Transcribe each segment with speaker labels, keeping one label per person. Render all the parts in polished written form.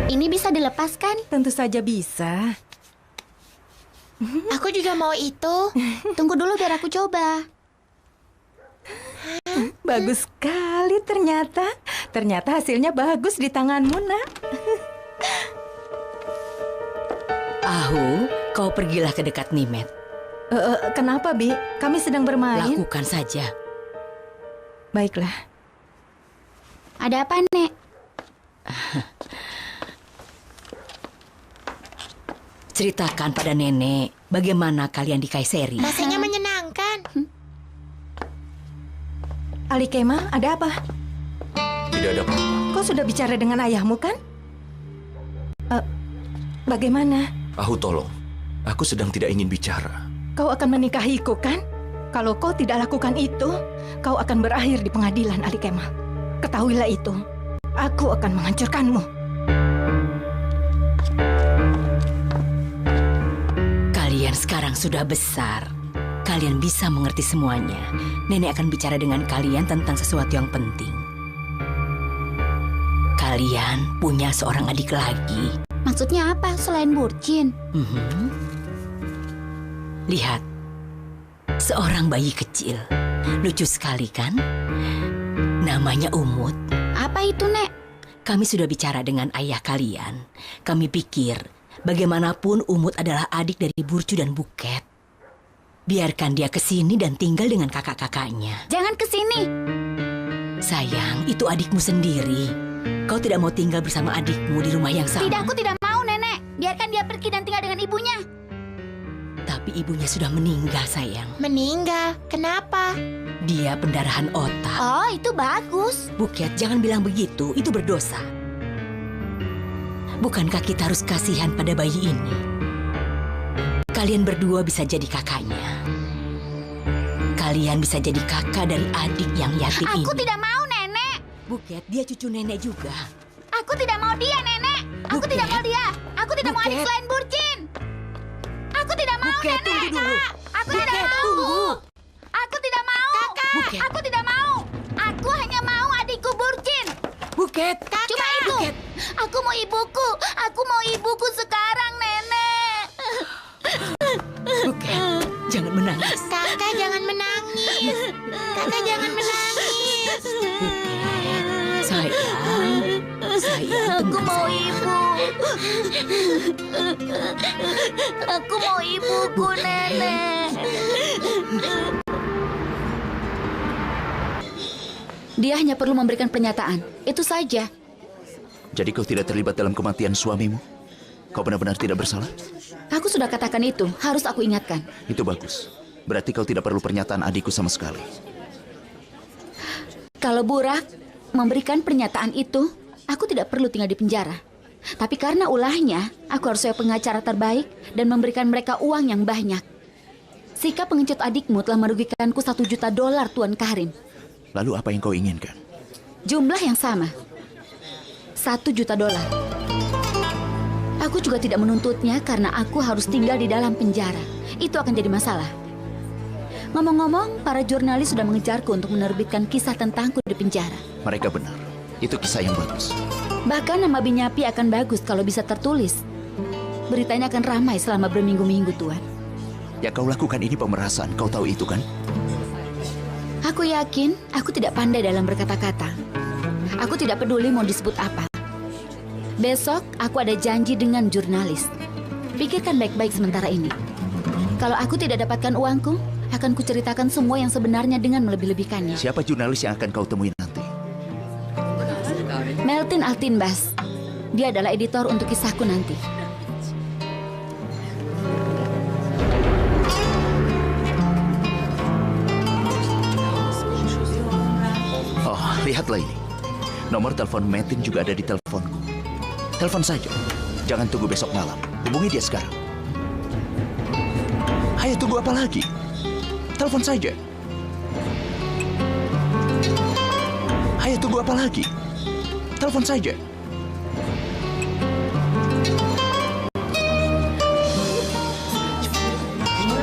Speaker 1: Ini bisa dilepaskan?
Speaker 2: Tentu saja bisa.
Speaker 1: Aku juga mau itu. Tunggu dulu biar aku coba.
Speaker 2: Bagus sekali ternyata. Ternyata hasilnya bagus di tanganmu, Nak.
Speaker 3: Ahu, kau pergilah ke dekat Nimet.
Speaker 2: Kenapa, Bi? Kami sedang bermain.
Speaker 3: Lakukan saja.
Speaker 2: Baiklah.
Speaker 1: Ada apa, Nek?
Speaker 3: Ceritakan pada nenek bagaimana kalian di Kayseri.
Speaker 1: Rasanya menyenangkan.
Speaker 2: Ali Kemal, ada apa?
Speaker 4: Tidak ada apa-apa.
Speaker 2: Kau sudah bicara dengan ayahmu, kan? Bagaimana?
Speaker 4: Ahu, tolong. Aku sedang tidak ingin bicara.
Speaker 2: Kau akan menikahiku, kan? Kalau kau tidak lakukan itu, kau akan berakhir di pengadilan, Ali Kemal. Ketahuilah itu. Aku akan menghancurkanmu.
Speaker 3: Kalian sekarang sudah besar. Kalian bisa mengerti semuanya. Nenek akan bicara dengan kalian tentang sesuatu yang penting. Kalian punya seorang adik lagi.
Speaker 1: Maksudnya apa selain Burjin?
Speaker 3: Lihat, seorang bayi kecil. Lucu sekali kan? Namanya Umut.
Speaker 1: Apa itu, Nek?
Speaker 3: Kami sudah bicara dengan ayah kalian. Kami pikir, bagaimanapun Umut adalah adik dari Burcu dan Buket. Biarkan dia ke sini dan tinggal dengan kakak-kakaknya.
Speaker 1: Jangan ke sini.
Speaker 3: Sayang, itu adikmu sendiri. Kau tidak mau tinggal bersama adikmu di rumah yang sama?
Speaker 1: Tidak, aku tidak mau, Nenek. Biarkan dia pergi dan tinggal dengan ibunya.
Speaker 3: Tapi ibunya sudah meninggal, sayang.
Speaker 1: Meninggal? Kenapa?
Speaker 3: Dia pendarahan otak.
Speaker 1: Oh, itu bagus.
Speaker 3: Buket, jangan bilang begitu. Itu berdosa. Bukankah kita harus kasihan pada bayi ini? Kalian berdua bisa jadi kakaknya. Kalian bisa jadi kakak dari adik yang yatim ini.
Speaker 1: Aku tidak mau, Nenek.
Speaker 3: Buket, dia cucu nenek juga.
Speaker 1: Aku tidak mau dia, Nenek. Aku
Speaker 3: Buket.
Speaker 1: tidak mau dia. Aku tidak mau adik
Speaker 3: Buket.
Speaker 1: selain Burjin. Aku tidak mau,
Speaker 3: Buket,
Speaker 1: Nenek.
Speaker 3: tunggu dulu.
Speaker 1: Aku
Speaker 3: Buket,
Speaker 1: tidak mau.
Speaker 3: tunggu.
Speaker 1: Aku tidak mau. Kakak.
Speaker 3: Buket.
Speaker 1: Aku tidak mau. Aku hanya mau adikku Burjin.
Speaker 3: Buket.
Speaker 1: Cuma itu.
Speaker 3: Buket.
Speaker 1: Aku mau ibuku. Aku mau ibuku sekarang, Nenek.
Speaker 3: Buket, jangan menangis.
Speaker 1: Kakak jangan menangis. Kakak jangan menangis.
Speaker 3: Buket, sayang. Sayang,
Speaker 1: Aku
Speaker 3: tenang,
Speaker 1: mau
Speaker 3: sayang.
Speaker 1: ibu. Aku mau ibuku, Nenek.
Speaker 5: Dia hanya perlu memberikan pernyataan. Itu saja.
Speaker 4: Jadi kau tidak terlibat dalam kematian suamimu? Kau benar-benar tidak bersalah?
Speaker 5: Aku sudah katakan itu. Harus aku ingatkan.
Speaker 4: Itu bagus. Berarti kau tidak perlu pernyataan adikku sama sekali.
Speaker 5: Kalau Burak memberikan pernyataan itu, aku tidak perlu tinggal di penjara. Tapi karena ulahnya, aku harus sewa pengacara terbaik dan memberikan mereka uang yang banyak. Sikap pengecut adikmu telah merugikanku $1 juta, Tuan Karim.
Speaker 4: Lalu apa yang kau inginkan?
Speaker 5: Jumlah yang sama. $1 juta. Aku juga tidak menuntutnya karena aku harus tinggal di dalam penjara. Itu akan jadi masalah. Ngomong-ngomong, para jurnalis sudah mengejarku untuk menerbitkan kisah tentangku di penjara.
Speaker 4: Mereka benar. Itu kisah yang bagus.
Speaker 5: Bahkan nama Binyapi akan bagus kalau bisa tertulis. Beritanya akan ramai selama berminggu-minggu, Tuan.
Speaker 4: Yang kau lakukan ini pemerasan. Kau tahu itu kan?
Speaker 5: Aku yakin aku tidak pandai dalam berkata-kata. Aku tidak peduli mau disebut apa. Besok aku ada janji dengan jurnalis. Pikirkan baik-baik sementara ini. Kalau aku tidak dapatkan uangku, akan kuceritakan semua yang sebenarnya dengan melebih-lebihkannya.
Speaker 4: Siapa jurnalis yang akan kau temui nanti?
Speaker 5: Meltin Altinbas. Dia adalah editor untuk kisahku nanti.
Speaker 4: Oh, lihatlah ini. Nomor telepon Metin juga ada di teleponku. Telepon saja. Jangan tunggu besok malam. Hubungi dia sekarang. Ayo, tunggu apa lagi? Telepon saja. Ayo, tunggu apa lagi? Telepon saja.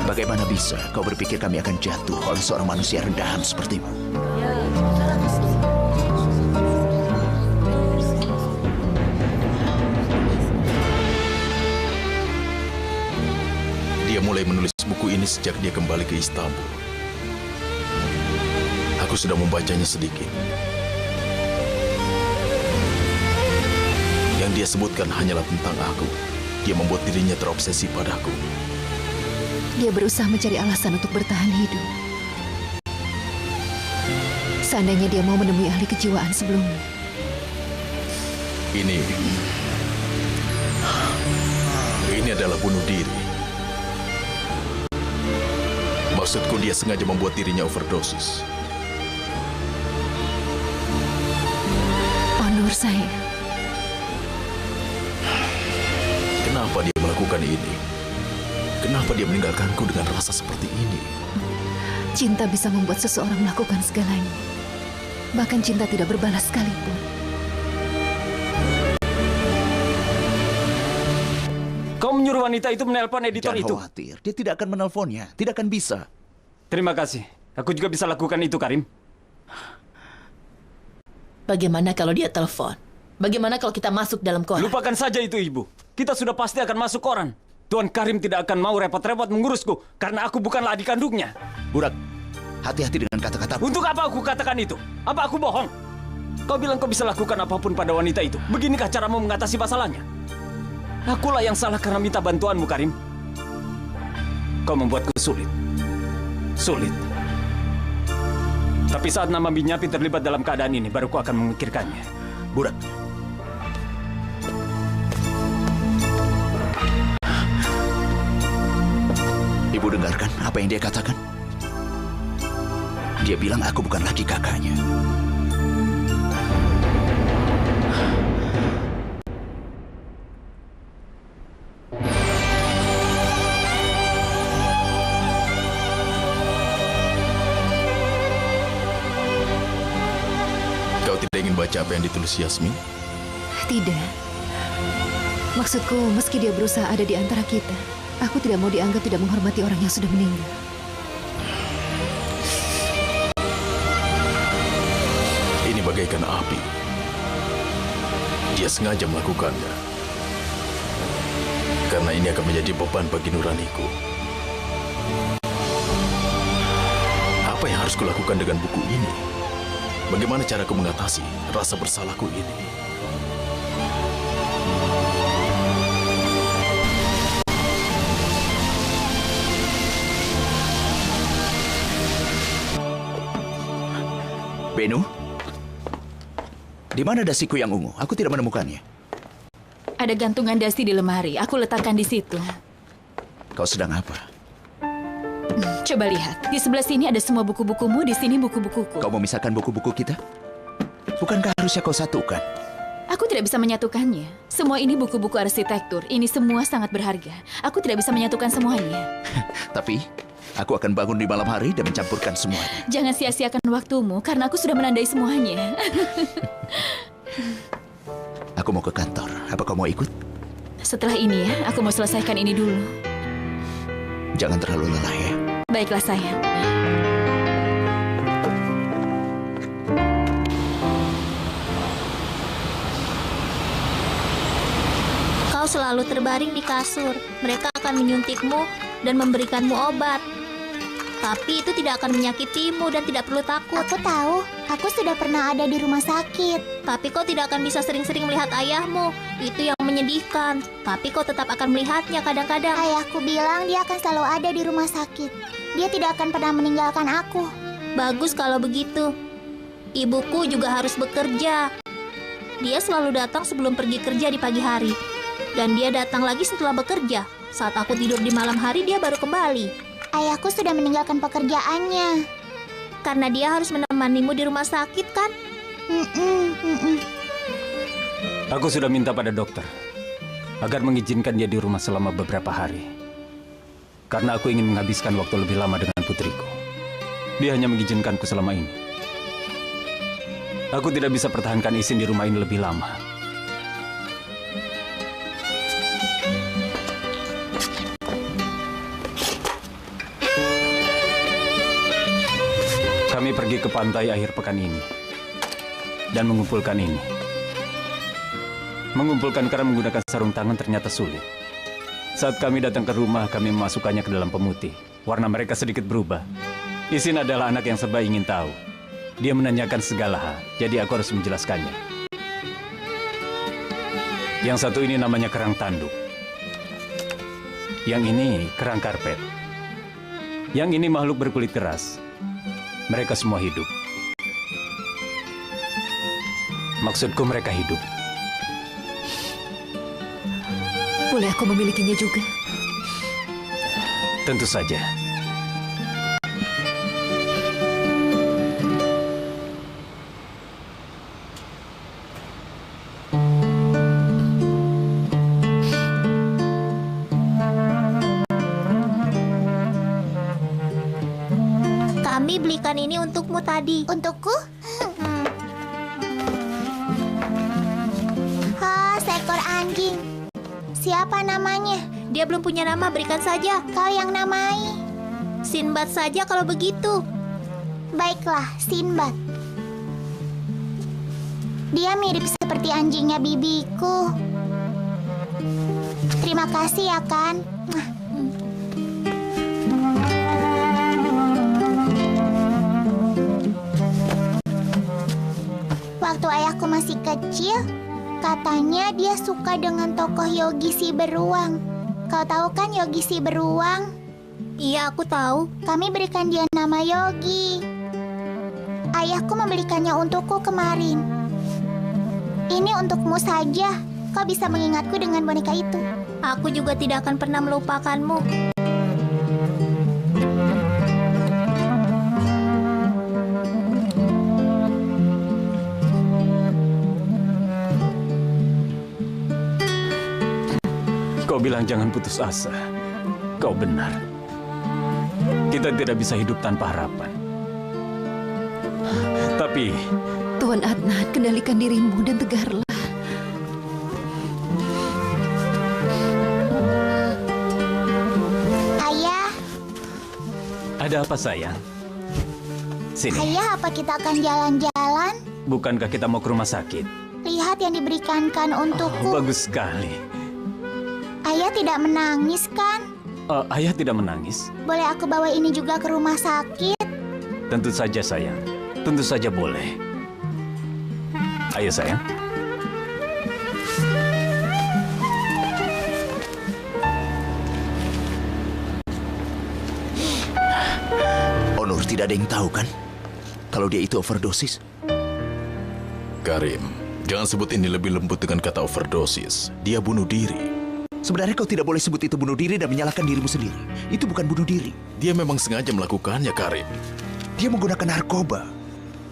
Speaker 4: Bagaimana bisa kau berpikir kami akan jatuh oleh seorang manusia rendahan sepertimu?
Speaker 6: sejak dia kembali ke Istanbul. Aku sudah membacanya sedikit. Yang dia sebutkan hanyalah tentang aku. Dia membuat dirinya terobsesi padaku.
Speaker 7: Dia berusaha mencari alasan untuk bertahan hidup. Seandainya dia mau menemui ahli kejiwaan sebelumnya.
Speaker 6: Ini adalah bunuh diri. Maksudku dia sengaja membuat dirinya overdosis.
Speaker 7: Oh, Nur sayang.
Speaker 6: Kenapa dia melakukan ini? Kenapa dia meninggalkanku dengan rasa seperti ini?
Speaker 7: Cinta bisa membuat seseorang melakukan segalanya. Bahkan cinta tidak berbalas sekalipun.
Speaker 8: Kau menyuruh wanita itu menelpon editor
Speaker 4: Jangan
Speaker 8: itu?
Speaker 4: khawatir, dia tidak akan menelponnya. Tidak akan bisa.
Speaker 8: Terima kasih. Aku juga bisa lakukan itu, Karim.
Speaker 9: Bagaimana kalau dia telepon? Bagaimana kalau kita masuk dalam koran?
Speaker 8: Lupakan saja itu, Ibu. Kita sudah pasti akan masuk koran. Tuan Karim tidak akan mau repot-repot mengurusku karena aku bukanlah adik kandungnya.
Speaker 4: Burak, hati-hati dengan kata-kata.
Speaker 8: Untuk apa aku katakan itu? Apa aku bohong? Kau bilang kau bisa lakukan apapun pada wanita itu. Beginikah caramu mengatasi masalahnya? Akulah yang salah karena minta bantuanmu, Karim. Kau membuatku sulit. Sulit. Tapi saat nama Binyapi terlibat dalam keadaan ini, baru ku akan memikirkannya.
Speaker 4: Burak. Ibu dengarkan apa yang dia katakan? Dia bilang aku bukan lagi kakaknya.
Speaker 6: Kau tidak ingin baca apa yang ditulis Yasmin?
Speaker 7: Tidak. Maksudku, meski dia berusaha ada di antara kita, aku tidak mau dianggap tidak menghormati orang yang sudah meninggal.
Speaker 6: Ini bagaikan api. Dia sengaja melakukannya. Karena ini akan menjadi beban bagi nuraniku. Apa yang harus kulakukan dengan buku ini? Bagaimana caraku mengatasi rasa bersalahku ini?
Speaker 4: Benu? Di mana dasiku yang ungu? Aku tidak menemukannya.
Speaker 5: Ada gantungan dasi di lemari. Aku letakkan di situ.
Speaker 4: Kau sedang apa?
Speaker 5: Coba lihat. Di sebelah sini ada semua buku-bukumu, di sini buku-bukuku.
Speaker 4: Kau memisahkan buku-buku kita? Bukankah harusnya kau satukan?
Speaker 5: Aku tidak bisa menyatukannya. Semua ini buku-buku arsitektur. Ini semua sangat berharga. Aku tidak bisa menyatukan semuanya.
Speaker 4: Tapi, aku akan bangun di malam hari dan mencampurkan semuanya.
Speaker 5: Jangan sia-siakan waktumu, karena aku sudah menandai semuanya.
Speaker 4: Aku mau ke kantor. Apa kau mau ikut?
Speaker 5: Setelah ini ya, aku mau selesaikan ini dulu.
Speaker 4: Jangan terlalu lelah ya.
Speaker 5: Baiklah sayang.
Speaker 1: Kau selalu terbaring di kasur. Mereka akan menyuntikmu dan memberikanmu obat. Tapi itu tidak akan menyakitimu dan tidak perlu takut.
Speaker 10: Aku tahu, aku sudah pernah ada di rumah sakit.
Speaker 1: Tapi kau tidak akan bisa sering-sering melihat ayahmu. Itu yang menyedihkan. Tapi kau tetap akan melihatnya kadang-kadang.
Speaker 10: Ayahku bilang dia akan selalu ada di rumah sakit. Dia tidak akan pernah meninggalkan aku.
Speaker 1: Bagus kalau begitu. Ibuku juga harus bekerja. Dia selalu datang sebelum pergi kerja di pagi hari. Dan dia datang lagi setelah bekerja. Saat aku tidur di malam hari, dia baru kembali.
Speaker 10: Ayahku sudah meninggalkan pekerjaannya.
Speaker 1: Karena dia harus menemanimu di rumah sakit, kan?
Speaker 8: Aku sudah minta pada dokter agar mengizinkan dia di rumah selama beberapa hari. Karena aku ingin menghabiskan waktu lebih lama dengan putriku. Dia hanya mengizinkanku selama ini. Aku tidak bisa pertahankan Isin di rumah ini lebih lama. Kami pergi ke pantai akhir pekan ini dan mengumpulkan ini. Mengumpulkan karena menggunakan sarung tangan ternyata sulit. Saat kami datang ke rumah, kami memasukkannya ke dalam pemutih. Warna mereka sedikit berubah. Isin adalah anak yang serba ingin tahu. Dia menanyakan segala hal, jadi aku harus menjelaskannya. Yang satu ini namanya kerang tanduk. Yang ini kerang karpet. Yang ini makhluk berkulit keras. Mereka semua hidup. Maksudku mereka hidup.
Speaker 7: Boleh aku memilikinya juga?
Speaker 8: Tentu saja.
Speaker 1: Kami belikan ini untukmu tadi.
Speaker 10: Untukku? Ha, seekor anjing. Siapa namanya?
Speaker 1: Dia belum punya nama, berikan saja.
Speaker 10: Kau yang namai.
Speaker 1: Sinbad saja kalau begitu.
Speaker 10: Baiklah, Sinbad. Dia mirip seperti anjingnya bibiku. Terima kasih ya, Kan. Waktu ayahku masih kecil, katanya dia suka dengan tokoh Yogi si Beruang. Kau tahu kan Yogi si Beruang?
Speaker 1: Iya, aku tahu.
Speaker 10: Kami berikan dia nama Yogi. Ayahku membelikannya untukku kemarin. Ini untukmu saja. Kau bisa mengingatku dengan boneka itu.
Speaker 1: Aku juga tidak akan pernah melupakanmu.
Speaker 8: Kau bilang jangan putus asa. Kau benar. Kita tidak bisa hidup tanpa harapan. Tapi
Speaker 7: Tuan Adnan, kendalikan dirimu dan tegarlah.
Speaker 10: Ayah,
Speaker 8: ada apa sayang? Sini.
Speaker 10: ayah apa kita akan jalan-jalan?
Speaker 8: Bukankah kita mau ke rumah sakit?
Speaker 10: Lihat yang diberikan Kan untukku.
Speaker 8: Bagus sekali.
Speaker 10: Ayah tidak menangis kan?
Speaker 8: Ayah tidak menangis.
Speaker 10: Boleh aku bawa ini juga ke rumah sakit?
Speaker 8: Tentu saja sayang. Tentu saja boleh. Ayo sayang.
Speaker 4: Onur, tidak ada yang tahu kan? Kalau dia itu overdosis.
Speaker 6: Karim, jangan sebut ini lebih lembut dengan kata overdosis. Dia bunuh diri.
Speaker 4: Sebenarnya kau tidak boleh sebut itu bunuh diri dan menyalahkan dirimu sendiri. Itu bukan bunuh diri.
Speaker 6: Dia memang sengaja melakukannya, Karim.
Speaker 4: Dia menggunakan narkoba.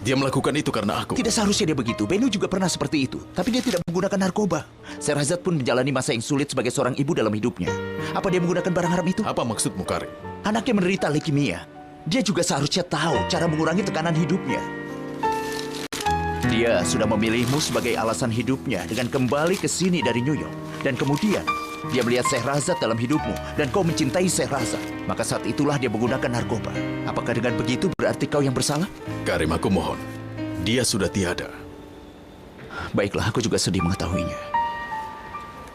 Speaker 6: Dia melakukan itu karena aku.
Speaker 4: Tidak seharusnya dia begitu. Benu juga pernah seperti itu. Tapi dia tidak menggunakan narkoba. Sherazad pun menjalani masa yang sulit sebagai seorang ibu dalam hidupnya. Apa dia menggunakan barang haram itu?
Speaker 6: Apa maksudmu, Karim?
Speaker 4: Anaknya menderita leukemia. Dia juga seharusnya tahu cara mengurangi tekanan hidupnya. Dia sudah memilihmu sebagai alasan hidupnya dengan kembali ke sini dari New York. Dan kemudian dia melihat Sherazad dalam hidupmu dan kau mencintai Sherazad. Maka saat itulah dia menggunakan narkoba. Apakah dengan begitu berarti kau yang bersalah?
Speaker 6: Karim, aku mohon. Dia sudah tiada.
Speaker 4: Baiklah, aku juga sedih mengetahuinya.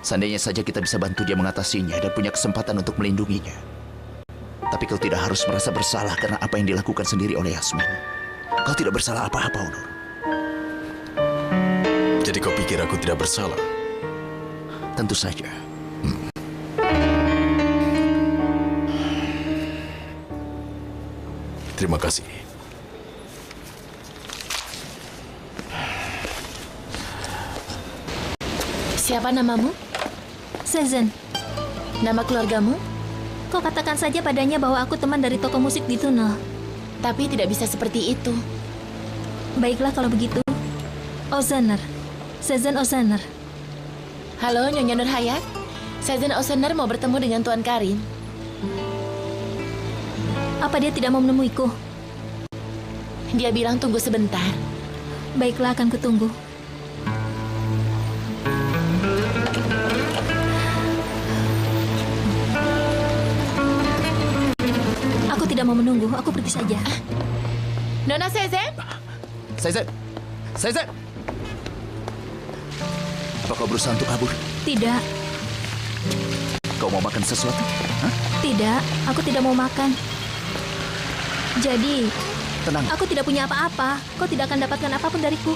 Speaker 4: Seandainya saja kita bisa bantu dia mengatasinya dan punya kesempatan untuk melindunginya. Tapi kau tidak harus merasa bersalah karena apa yang dilakukan sendiri oleh Yasmin. Kau tidak bersalah apa-apa, Onur.
Speaker 6: Jadi kau pikir aku tidak bersalah?
Speaker 4: Tentu saja.
Speaker 6: Terima kasih.
Speaker 9: Siapa namamu?
Speaker 1: Sezen,
Speaker 9: Nama keluargamu?
Speaker 1: kau katakan saja padanya bahwa aku teman dari toko musik di tunnel.
Speaker 9: Tapi tidak bisa seperti itu.
Speaker 1: Baiklah kalau begitu. Ozener. Sezen Ozener.
Speaker 9: Halo, Nyonya Nur Hayat. Sezen Ozener mau bertemu dengan Tuan Karim.
Speaker 1: Apa dia tidak mau menemuiku?
Speaker 9: Dia bilang tunggu sebentar.
Speaker 1: Baiklah, akan kutunggu. Aku tidak mau menunggu, aku pergi saja.
Speaker 9: Nona Sezen?
Speaker 4: Sezen! Apa kau berusaha untuk kabur?
Speaker 1: Tidak.
Speaker 4: Kau mau makan sesuatu? Hah?
Speaker 1: Tidak, aku tidak mau makan. Jadi,
Speaker 4: Tenang,
Speaker 1: aku tidak punya apa-apa. Kau tidak akan dapatkan apapun dariku.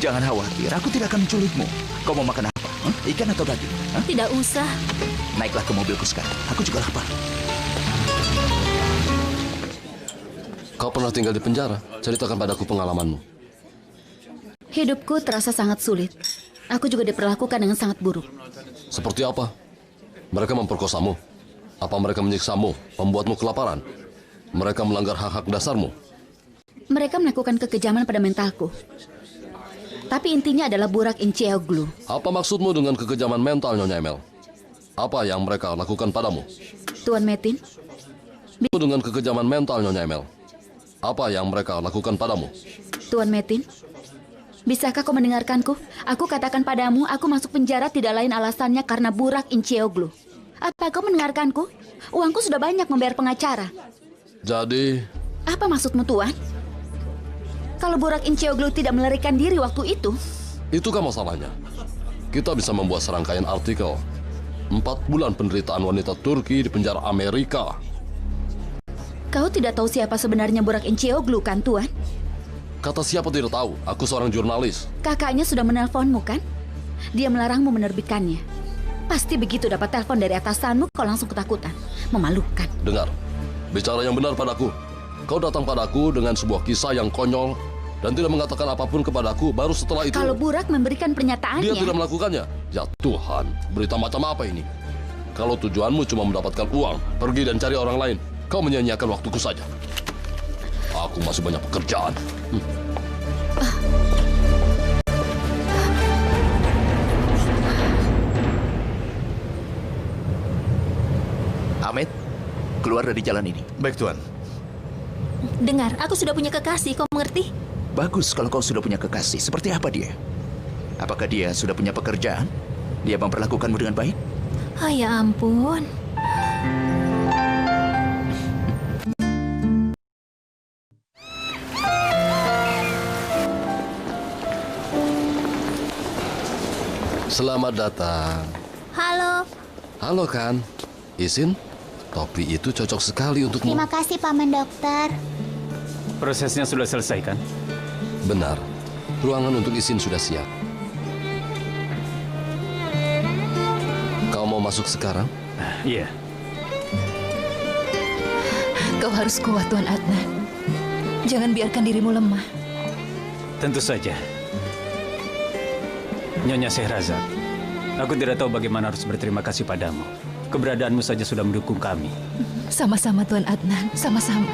Speaker 4: jangan khawatir. Aku tidak akan menculikmu. Kau mau makan apa? Hah? Ikan atau daging? Hah?
Speaker 1: Tidak usah.
Speaker 4: Naiklah ke mobilku sekarang. Aku juga lapar.
Speaker 11: Kau pernah tinggal di penjara? Ceritakan padaku pengalamanmu.
Speaker 5: Hidupku terasa sangat sulit. Aku juga diperlakukan dengan sangat buruk.
Speaker 11: Seperti apa? Mereka memperkosamu? Apa mereka menyiksamu, membuatmu kelaparan? Mereka melanggar hak-hak dasarmu?
Speaker 5: Mereka melakukan kekejaman pada mentalku. Tapi intinya adalah Burak Inceoglu.
Speaker 11: Apa maksudmu dengan kekejaman mental, Nyonya Emel? Apa yang mereka lakukan padamu?
Speaker 5: Tuan Metin,
Speaker 11: Dengan kekejaman mental, Nyonya Emel. Apa yang mereka lakukan padamu?
Speaker 5: Tuan Metin, bisakah kau mendengarkanku? Aku katakan padamu, aku masuk penjara tidak lain alasannya karena Burak Inceoglu. Apa kau mendengarkanku? Uangku sudah banyak membayar pengacara.
Speaker 11: Jadi,
Speaker 5: Apa maksudmu, Tuan? Kalau Burak Inceoglu tidak melarikan diri waktu
Speaker 11: itu kan masalahnya. Kita bisa membuat serangkaian artikel. 4 bulan penderitaan wanita Turki di penjara Amerika.
Speaker 5: Kau tidak tahu siapa sebenarnya Burak Inceoglu, kan, Tuan?
Speaker 11: Kata siapa tidak tahu, aku seorang jurnalis.
Speaker 5: Kakaknya sudah menelponmu, kan? Dia melarangmu menerbitkannya. Pasti begitu dapat telepon dari atasanmu, kau langsung ketakutan. Memalukan.
Speaker 11: Dengar, bicara yang benar padaku. Kau datang padaku dengan sebuah kisah yang konyol dan tidak mengatakan apapun kepadaku. Baru setelah itu,
Speaker 5: Kalau Burak memberikan pernyataannya...
Speaker 11: dia tidak melakukannya. Ya Tuhan, berita macam apa ini? Kalau tujuanmu cuma mendapatkan uang, pergi dan cari orang lain. Kau menyia-nyiakan waktuku saja. Aku masih banyak pekerjaan.
Speaker 4: Ahmed, keluar dari jalan ini.
Speaker 12: Baik, Tuan.
Speaker 1: Dengar, aku sudah punya kekasih, kau mengerti?
Speaker 4: Bagus kalau kau sudah punya kekasih. Seperti apa dia? Apakah dia sudah punya pekerjaan? Dia memperlakukanmu dengan baik?
Speaker 1: Ah, ya ampun.
Speaker 11: Selamat datang.
Speaker 1: Halo.
Speaker 11: Halo kan, Isin? Topi itu cocok sekali untukmu.
Speaker 10: Terima kasih, Paman Dokter.
Speaker 8: Prosesnya sudah selesai, kan?
Speaker 11: Benar, ruangan untuk Isin sudah siap. Kau mau masuk sekarang?
Speaker 8: Iya.
Speaker 7: Kau harus kuat, Tuan Adnan. Jangan biarkan dirimu lemah.
Speaker 8: Tentu saja. Nyonya Syahrazad, aku tidak tahu bagaimana harus berterima kasih padamu. Keberadaanmu saja sudah mendukung kami.
Speaker 7: Sama-sama, Tuan Adnan. Sama-sama.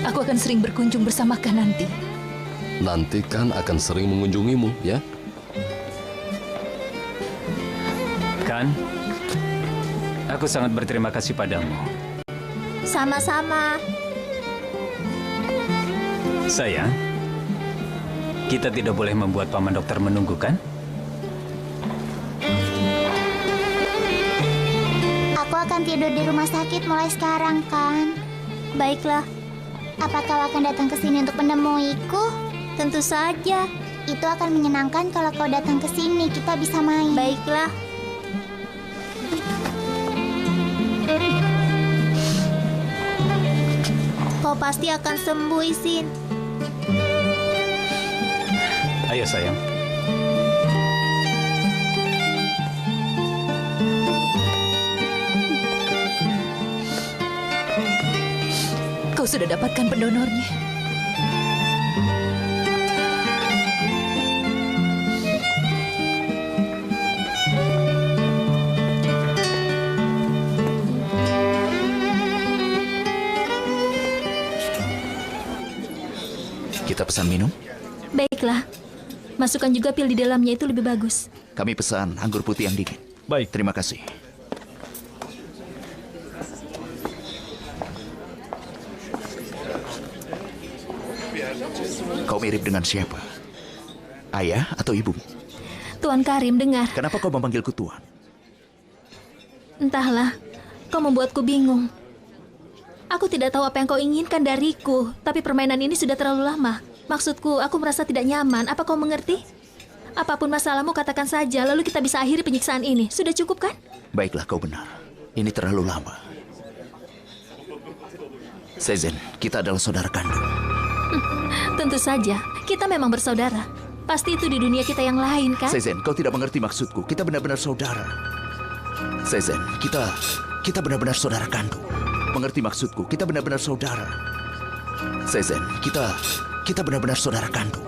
Speaker 7: Aku akan sering berkunjung bersama Kak nanti.
Speaker 11: Nanti kan akan sering mengunjungimu, ya?
Speaker 8: Kan? Aku sangat berterima kasih padamu.
Speaker 1: Sama-sama.
Speaker 8: Sayang, kita tidak boleh membuat Paman Dokter menunggu, kan?
Speaker 10: Aku akan tidur di rumah sakit mulai sekarang, kan?
Speaker 1: Baiklah,
Speaker 10: Apa kau akan datang ke sini untuk menemuiku?
Speaker 1: tentu saja.
Speaker 10: Itu akan menyenangkan kalau kau datang ke sini. Kita bisa main.
Speaker 1: Baiklah. Kau pasti akan sembuh, Isin.
Speaker 8: Ayo, sayang.
Speaker 7: Kau sudah dapatkan pendonornya.
Speaker 4: Kita pesan minum?
Speaker 1: Baiklah. Masukkan juga pil di dalamnya, itu lebih bagus.
Speaker 4: Kami pesan anggur putih yang dingin.
Speaker 8: Baik.
Speaker 4: Terima kasih. Kau mirip dengan siapa? Ayah atau ibu?
Speaker 1: Tuan Karim, dengar.
Speaker 4: Kenapa kau memanggilku Tuan?
Speaker 1: Entahlah, kau membuatku bingung. Aku tidak tahu apa yang kau inginkan dariku, tapi permainan ini sudah terlalu lama. Maksudku, aku merasa tidak nyaman. Apa kau mengerti? Apapun masalahmu katakan saja, lalu kita bisa akhiri penyiksaan ini. Sudah cukup kan?
Speaker 4: Baiklah, kau benar. Ini terlalu lama. Sezen, kita adalah saudara kandung.
Speaker 1: Tentu saja, kita memang bersaudara. Pasti itu di dunia kita yang lain, kan?
Speaker 4: Sezen, kau tidak mengerti maksudku. Kita benar-benar saudara. Sezen, kita benar-benar saudara kandung. Mengerti maksudku? Kita benar-benar saudara. Sezen, kita benar-benar saudara kandung.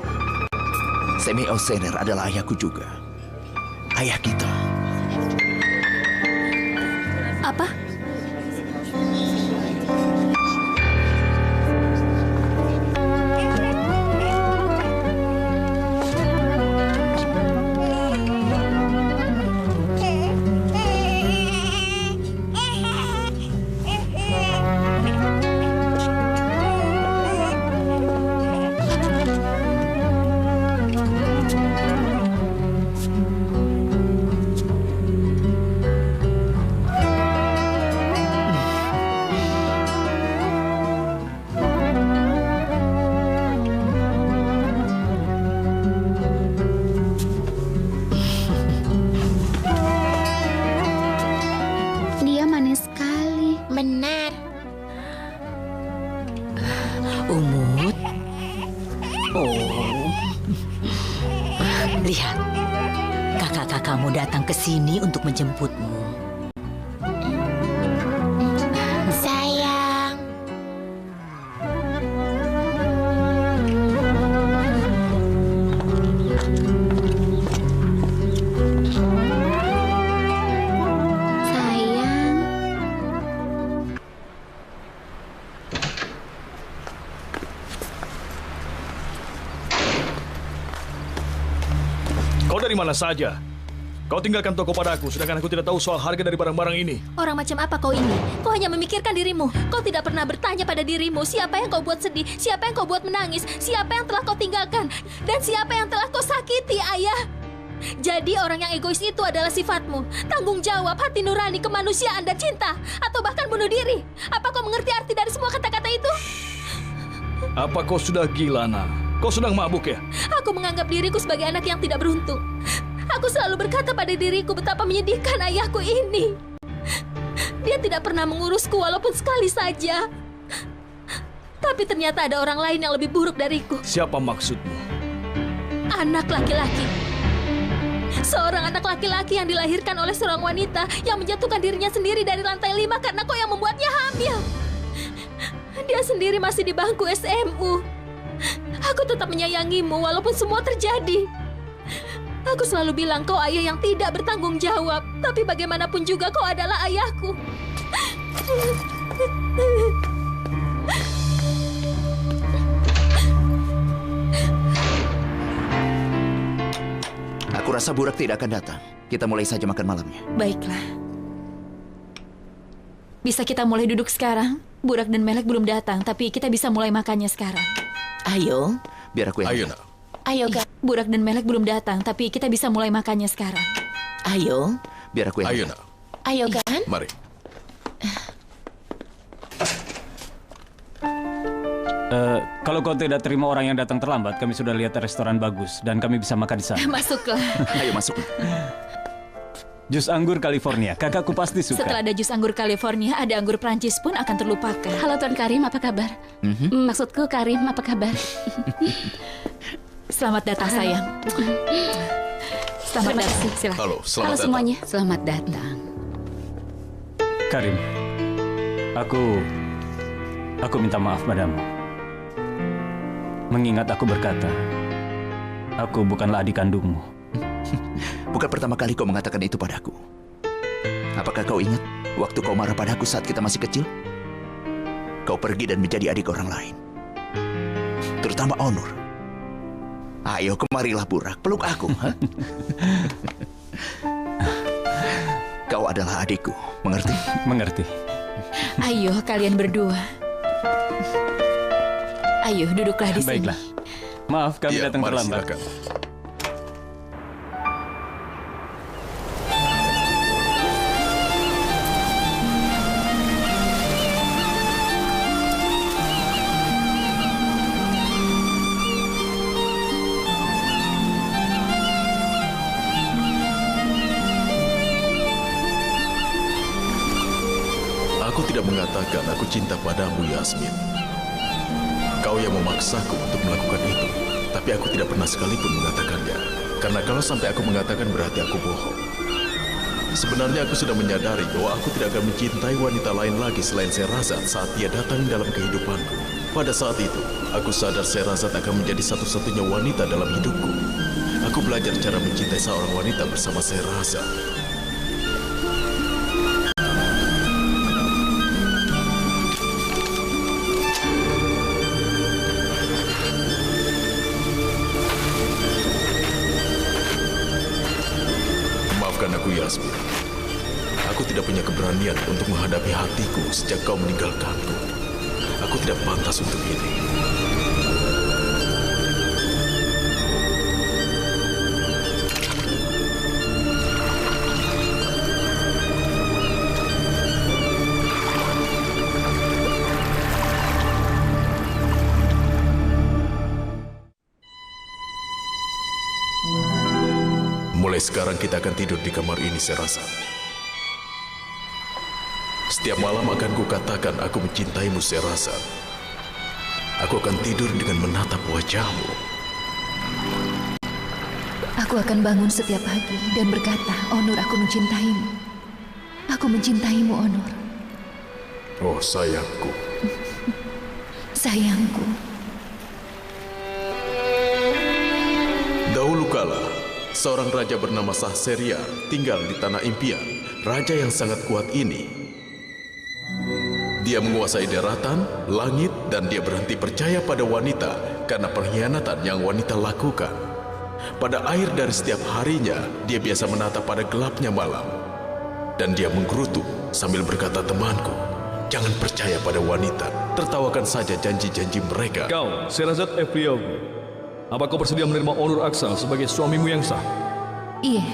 Speaker 4: Semi Osener adalah ayahku juga. Ayah kita.
Speaker 1: Apa?
Speaker 5: Dia manis sekali.
Speaker 9: Benar.
Speaker 3: Umut. Oh. Lihat. Kakak-kakakmu datang ke sini untuk menjemputmu.
Speaker 9: Sayang.
Speaker 5: Sayang.
Speaker 12: Kau dari mana saja? Kau tinggalkan toko padaku, sedangkan aku tidak tahu soal harga dari barang-barang ini.
Speaker 1: Orang macam apa kau ini? Kau hanya memikirkan dirimu. Kau tidak pernah bertanya pada dirimu, siapa yang kau buat sedih, siapa yang kau buat menangis, siapa yang telah kau tinggalkan, dan siapa yang telah kau sakiti, ayah. Jadi orang yang egois itu adalah sifatmu. Tanggung jawab, hati nurani, kemanusiaan, dan cinta. Atau bahkan bunuh diri. Apa kau mengerti arti dari semua kata-kata itu?
Speaker 12: Apa kau sudah gila, Nak? Kau sedang mabuk ya?
Speaker 1: Aku menganggap diriku sebagai anak yang tidak beruntung. Aku selalu berkata pada diriku betapa menyedihkan ayahku ini. Dia tidak pernah mengurusku walaupun sekali saja. Tapi ternyata ada orang lain yang lebih buruk dariku.
Speaker 12: Siapa maksudmu?
Speaker 1: Anak laki-laki. Seorang anak laki-laki yang dilahirkan oleh seorang wanita yang menjatuhkan dirinya sendiri dari lantai 5 karena kau yang membuatnya hamil. Dia sendiri masih di bangku SMU. Aku tetap menyayangimu walaupun semua terjadi. Aku selalu bilang kau ayah yang tidak bertanggung jawab. Tapi bagaimanapun juga kau adalah ayahku.
Speaker 4: Aku rasa Burak tidak akan datang. Kita mulai saja makan malamnya.
Speaker 5: Baiklah. Bisa kita mulai duduk sekarang? Burak dan Melek belum datang, tapi kita bisa mulai makannya sekarang.
Speaker 3: Ayo.
Speaker 4: Biar aku yang...
Speaker 11: Ayo, Nak.
Speaker 5: Ayo, Kak. Burak dan Melek belum datang, tapi kita bisa mulai makannya sekarang.
Speaker 3: Ayo.
Speaker 4: Biar aku yang...
Speaker 11: Ayo, Nak.
Speaker 9: Ayo kan?
Speaker 11: Mari.
Speaker 8: Kalau kau tidak terima orang yang datang terlambat, kami sudah lihat restoran bagus dan kami bisa makan di sana.
Speaker 5: Masuklah.
Speaker 4: Ayo masuk.
Speaker 8: Jus anggur California, kakakku pasti suka.
Speaker 5: Setelah ada jus anggur California, ada anggur Prancis pun akan terlupakan.
Speaker 13: Halo Tuan Karim, apa kabar? Maksudku Karim, apa kabar?
Speaker 5: Selamat datang, sayang. Selamat datang. Silakan.
Speaker 11: Halo, selamat
Speaker 13: Halo
Speaker 11: datang.
Speaker 13: semuanya.
Speaker 5: Selamat datang.
Speaker 8: Karim, aku minta maaf padamu. Mengingat aku berkata, aku bukanlah adik kandungmu.
Speaker 4: Bukan pertama kali kau mengatakan itu padaku. Apakah kau ingat waktu kau marah padaku saat kita masih kecil? Kau pergi dan menjadi adik orang lain. Terutama Onur. Ayo kemarilah Burak, peluk aku. Kau adalah adikku, mengerti?
Speaker 8: Mengerti.
Speaker 5: Ayo kalian berdua. Ayo duduklah di sini.
Speaker 8: Baiklah. Maaf kami
Speaker 11: Iya,
Speaker 8: datang
Speaker 11: mari,
Speaker 8: terlambat.
Speaker 11: silakan.
Speaker 6: Aku tidak mengatakan aku cinta padamu, Yasmin. Kau yang memaksaku untuk melakukan itu. Tapi aku tidak pernah sekalipun mengatakannya. Karena kalau sampai aku mengatakan berarti aku bohong. Sebenarnya aku sudah menyadari bahwa aku tidak akan mencintai wanita lain lagi selain Sherazad saat dia datang dalam kehidupanku. Pada saat itu, aku sadar Sherazad akan menjadi satu-satunya wanita dalam hidupku. Aku belajar cara mencintai seorang wanita bersama Sherazad. Maafkan aku, Yasmin. Aku tidak punya keberanian untuk menghadapi hatiku sejak kau meninggalkanku. Aku tidak pantas untuk ini. Mulai sekarang kita akan tidur di kamar ini, Sherazad. Setiap malam akan kukatakan aku mencintaimu, Sherazad. Aku akan tidur dengan menatap wajahmu.
Speaker 7: Aku akan bangun setiap pagi dan berkata, Onur, aku mencintaimu. Aku mencintaimu, Onur.
Speaker 6: Oh, sayangku.
Speaker 7: Sayangku.
Speaker 6: Dahulu kala, seorang raja bernama Sahseriar tinggal di tanah impian. Raja yang sangat kuat ini, dia menguasai daratan, langit, dan dia berhenti percaya pada wanita karena pengkhianatan yang wanita lakukan. Pada akhir dari setiap harinya, dia biasa menatap pada gelapnya malam. Dan dia menggerutu sambil berkata, temanku, jangan percaya pada wanita. Tertawakan saja janji-janji mereka.
Speaker 12: Kau, Sherazad Efrioglu, apa kau bersedia menerima Onur Aksal sebagai suamimu yang sah?
Speaker 7: Iya.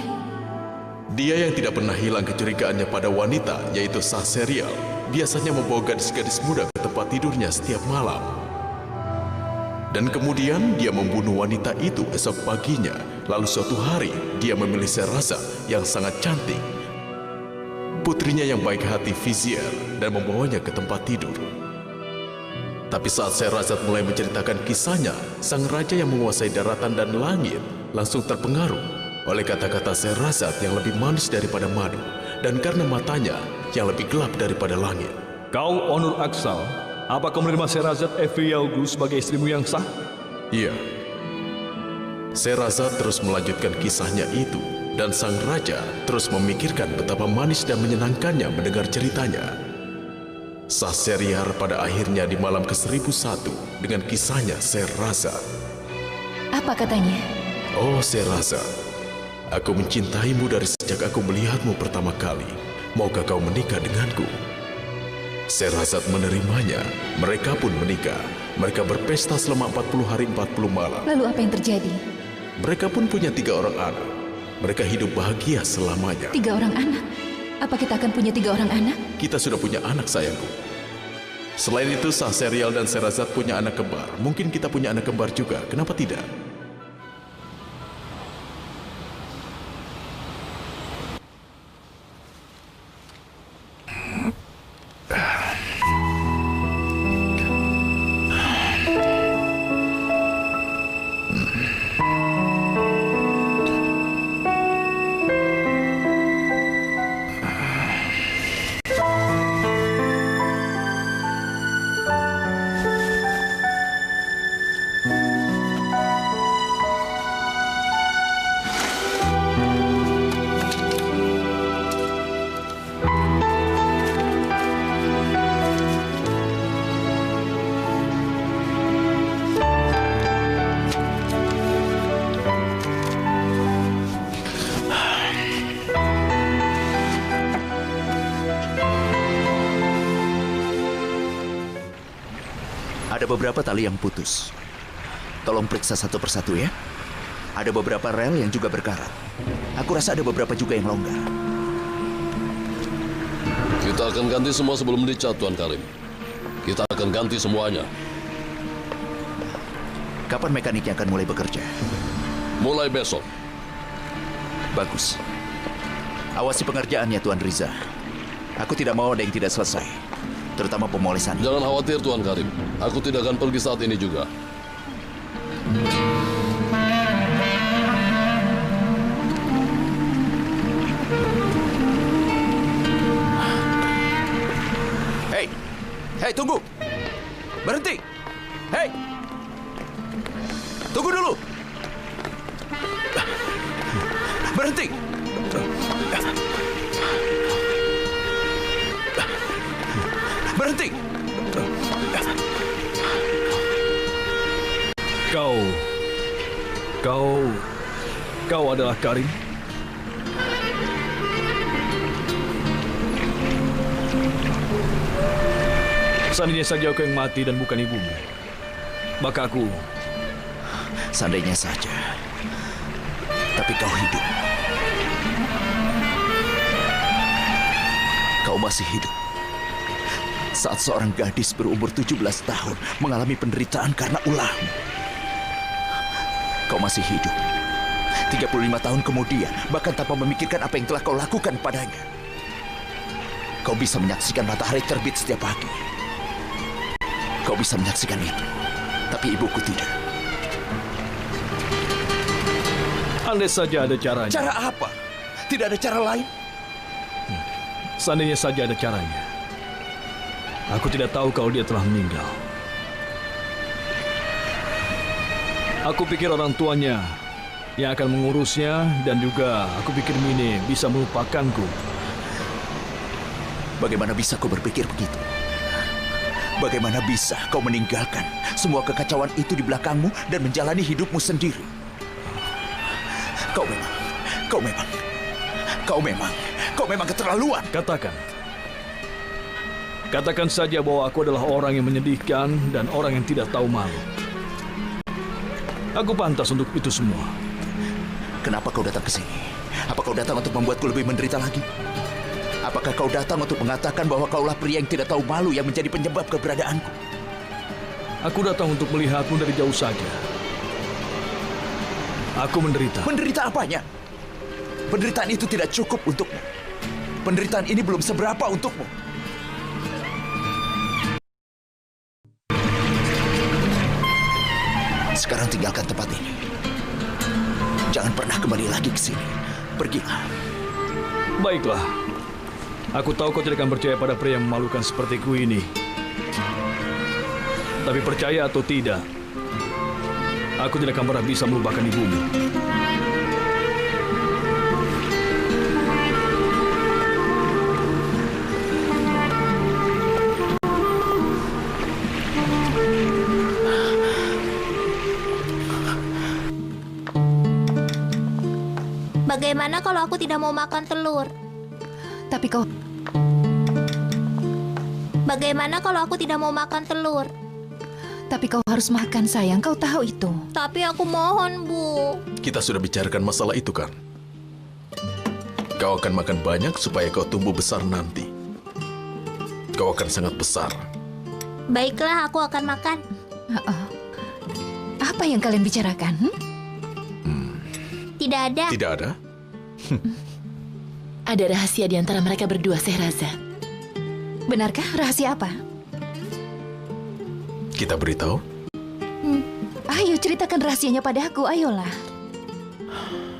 Speaker 6: Dia yang tidak pernah hilang kecurigaannya pada wanita, yaitu Sahserial, biasanya membawa gadis-gadis muda ke tempat tidurnya setiap malam. Dan kemudian dia membunuh wanita itu esok paginya. Lalu suatu hari, dia memilih Sherazad yang sangat cantik, putrinya yang baik hati Vizier, dan membawanya ke tempat tidur. Tapi saat Sherazad mulai menceritakan kisahnya, sang raja yang menguasai daratan dan langit langsung terpengaruh oleh kata-kata Sherazad yang lebih manis daripada madu, dan karena matanya yang lebih gelap daripada langit.
Speaker 12: Kau, Onur Aksal, apa kau menerima Sherazad Efrioglu sebagai istrimu yang sah?
Speaker 6: Iya. Sherazad terus melanjutkan kisahnya itu, dan sang raja terus memikirkan betapa manis dan menyenangkannya mendengar ceritanya. Sahseriar pada akhirnya di malam ke-1001 dengan kisahnya Sherazad.
Speaker 7: Apa katanya?
Speaker 6: Oh Sherazad, aku mencintaimu dari sejak aku melihatmu pertama kali. Maukah kau menikah denganku? Sherazad menerimanya. Mereka pun menikah. Mereka berpesta selama 40 hari 40 malam.
Speaker 7: Lalu apa yang terjadi?
Speaker 6: Mereka pun punya 3 orang anak. Mereka hidup bahagia selamanya.
Speaker 7: 3 orang anak? Apa kita akan punya 3 orang anak?
Speaker 6: Kita sudah punya anak, sayangku. Selain itu, Sahserial dan Sherazad punya anak kembar. Mungkin kita punya anak kembar juga. Kenapa tidak?
Speaker 4: Ada beberapa tali yang putus. Tolong periksa satu persatu ya. Ada beberapa rel yang juga berkarat. Aku rasa ada beberapa juga yang longgar.
Speaker 11: Kita akan ganti semua sebelum dicat, Tuan Karim. Kita akan ganti semuanya.
Speaker 4: Kapan mekaniknya akan mulai bekerja?
Speaker 11: Mulai besok.
Speaker 4: Bagus. Awasi pengerjaannya, Tuan Riza. Aku tidak mau ada yang tidak selesai. terutama pemolesan.
Speaker 11: Jangan khawatir, Tuan Karim. Aku tidak akan pergi saat ini juga.
Speaker 4: Hei, tunggu! Berhenti! Hei! Tunggu dulu! Berhenti! Berhenti!
Speaker 12: Kau adalah Karim? Seandainya saja aku yang mati dan bukan ibumu, maka aku...
Speaker 4: Seandainya saja. Tapi kau hidup. Kau masih hidup. Saat seorang gadis berumur 17 tahun mengalami penderitaan karena ulahmu. Kau masih hidup. 35 tahun kemudian, bahkan tanpa memikirkan apa yang telah kau lakukan padanya. Kau bisa menyaksikan matahari terbit setiap pagi. Kau bisa menyaksikan itu, tapi ibuku tidak.
Speaker 12: Andai saja ada caranya.
Speaker 4: Cara apa? Tidak ada cara lain?
Speaker 12: Seandainya saja ada caranya. Aku tidak tahu kalau dia telah meninggal. Aku pikir orang tuanya yang akan mengurusnya, dan juga aku pikir Mine bisa melupakanku.
Speaker 4: Bagaimana bisa kau berpikir begitu? Bagaimana bisa kau meninggalkan semua kekacauan itu di belakangmu dan menjalani hidupmu sendiri? Kau memang keterlaluan.
Speaker 12: Katakan saja bahwa aku adalah orang yang menyedihkan dan orang yang tidak tahu malu. Aku pantas untuk itu semua.
Speaker 4: Kenapa kau datang ke sini? Apa kau datang untuk membuatku lebih menderita lagi? Apakah kau datang untuk mengatakan bahwa kaulah pria yang tidak tahu malu yang menjadi penyebab keberadaanku?
Speaker 12: Aku datang untuk melihatmu dari jauh saja. Aku menderita.
Speaker 4: Menderita apanya? Penderitaan itu tidak cukup untukmu. Penderitaan ini belum seberapa untukmu. Sekarang tinggalkan tempat ini. Jangan pernah kembali lagi ke sini. Pergilah.
Speaker 12: Baiklah. Aku tahu kau tidak akan percaya pada pria yang memalukan sepertiku ini. Tapi percaya atau tidak, aku tidak akan pernah bisa melupakan ibumu.
Speaker 1: Bagaimana kalau aku tidak mau makan telur?
Speaker 7: Tapi kau...
Speaker 1: Bagaimana kalau aku tidak mau makan telur?
Speaker 7: Tapi kau harus makan, sayang. Kau tahu itu.
Speaker 1: Tapi aku mohon, Bu.
Speaker 6: Kita sudah bicarakan masalah itu, kan? Kau akan makan banyak supaya kau tumbuh besar nanti. Kau akan sangat besar.
Speaker 1: Baiklah, aku akan makan.
Speaker 7: Apa yang kalian bicarakan?
Speaker 1: Tidak ada.
Speaker 6: Tidak ada?
Speaker 9: Ada rahasia di antara mereka berdua, Sehrazad.
Speaker 7: Benarkah? Rahasia apa?
Speaker 6: Kita beritahu.
Speaker 7: Ayo, ceritakan rahasianya padaku. Ayolah.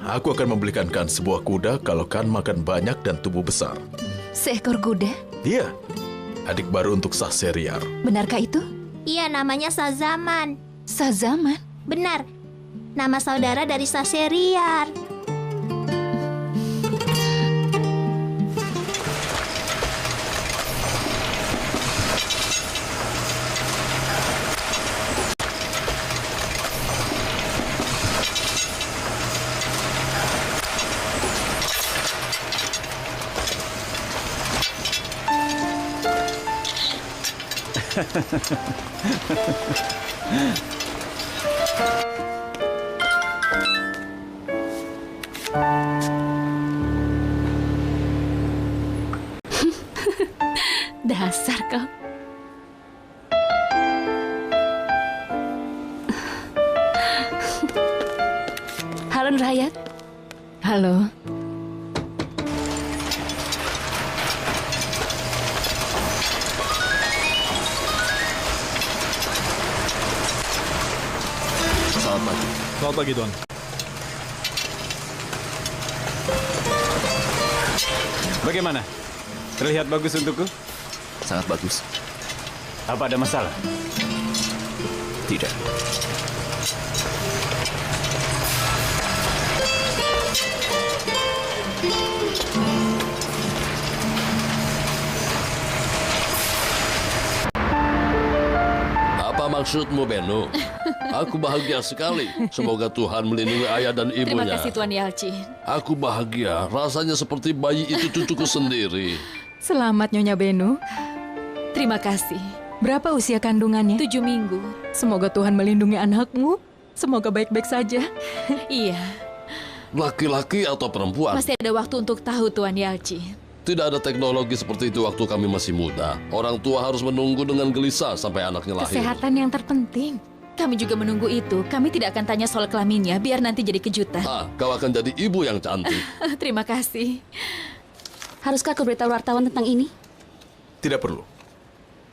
Speaker 6: Aku akan membelikan Khan sebuah kuda kalau Khan makan banyak dan tumbuh besar.
Speaker 7: Seekor kuda?
Speaker 6: Iya. Adik baru untuk Sahseriar.
Speaker 7: Benarkah itu?
Speaker 1: Iya, namanya Sazaman.
Speaker 7: Sazaman?
Speaker 1: Benar. Nama saudara dari Sahseriar.
Speaker 13: Dasar kau. Halo Nurhayat.
Speaker 7: Halo.
Speaker 11: Selamat pagi.
Speaker 12: Selamat pagi, Tuan.
Speaker 8: Bagaimana? Terlihat bagus untukku?
Speaker 4: Sangat bagus.
Speaker 8: Apa ada masalah?
Speaker 4: Tidak.
Speaker 11: Apa maksudmu, Beno? Aku bahagia sekali. Semoga Tuhan melindungi ayah dan ibunya.
Speaker 5: Terima kasih Tuan Yalcin.
Speaker 11: Aku bahagia. Rasanya seperti bayi itu cucuku sendiri.
Speaker 2: Selamat Nyonya Beno.
Speaker 5: Terima kasih.
Speaker 2: Berapa usia kandungannya?
Speaker 5: 7 minggu.
Speaker 2: Semoga Tuhan melindungi anakmu. Semoga baik-baik saja.
Speaker 5: Iya.
Speaker 11: Laki-laki atau perempuan?
Speaker 5: Masih ada waktu untuk tahu Tuan Yalcin.
Speaker 11: Tidak ada teknologi seperti itu waktu kami masih muda. Orang tua harus menunggu dengan gelisah sampai anaknya lahir.
Speaker 2: Kesehatan yang terpenting.
Speaker 5: Kami juga menunggu itu. Kami tidak akan tanya soal kelaminnya, biar nanti jadi kejutan.
Speaker 11: Kau akan jadi ibu yang cantik.
Speaker 5: Terima kasih.
Speaker 13: Haruskah aku beritahu wartawan tentang ini?
Speaker 6: Tidak perlu.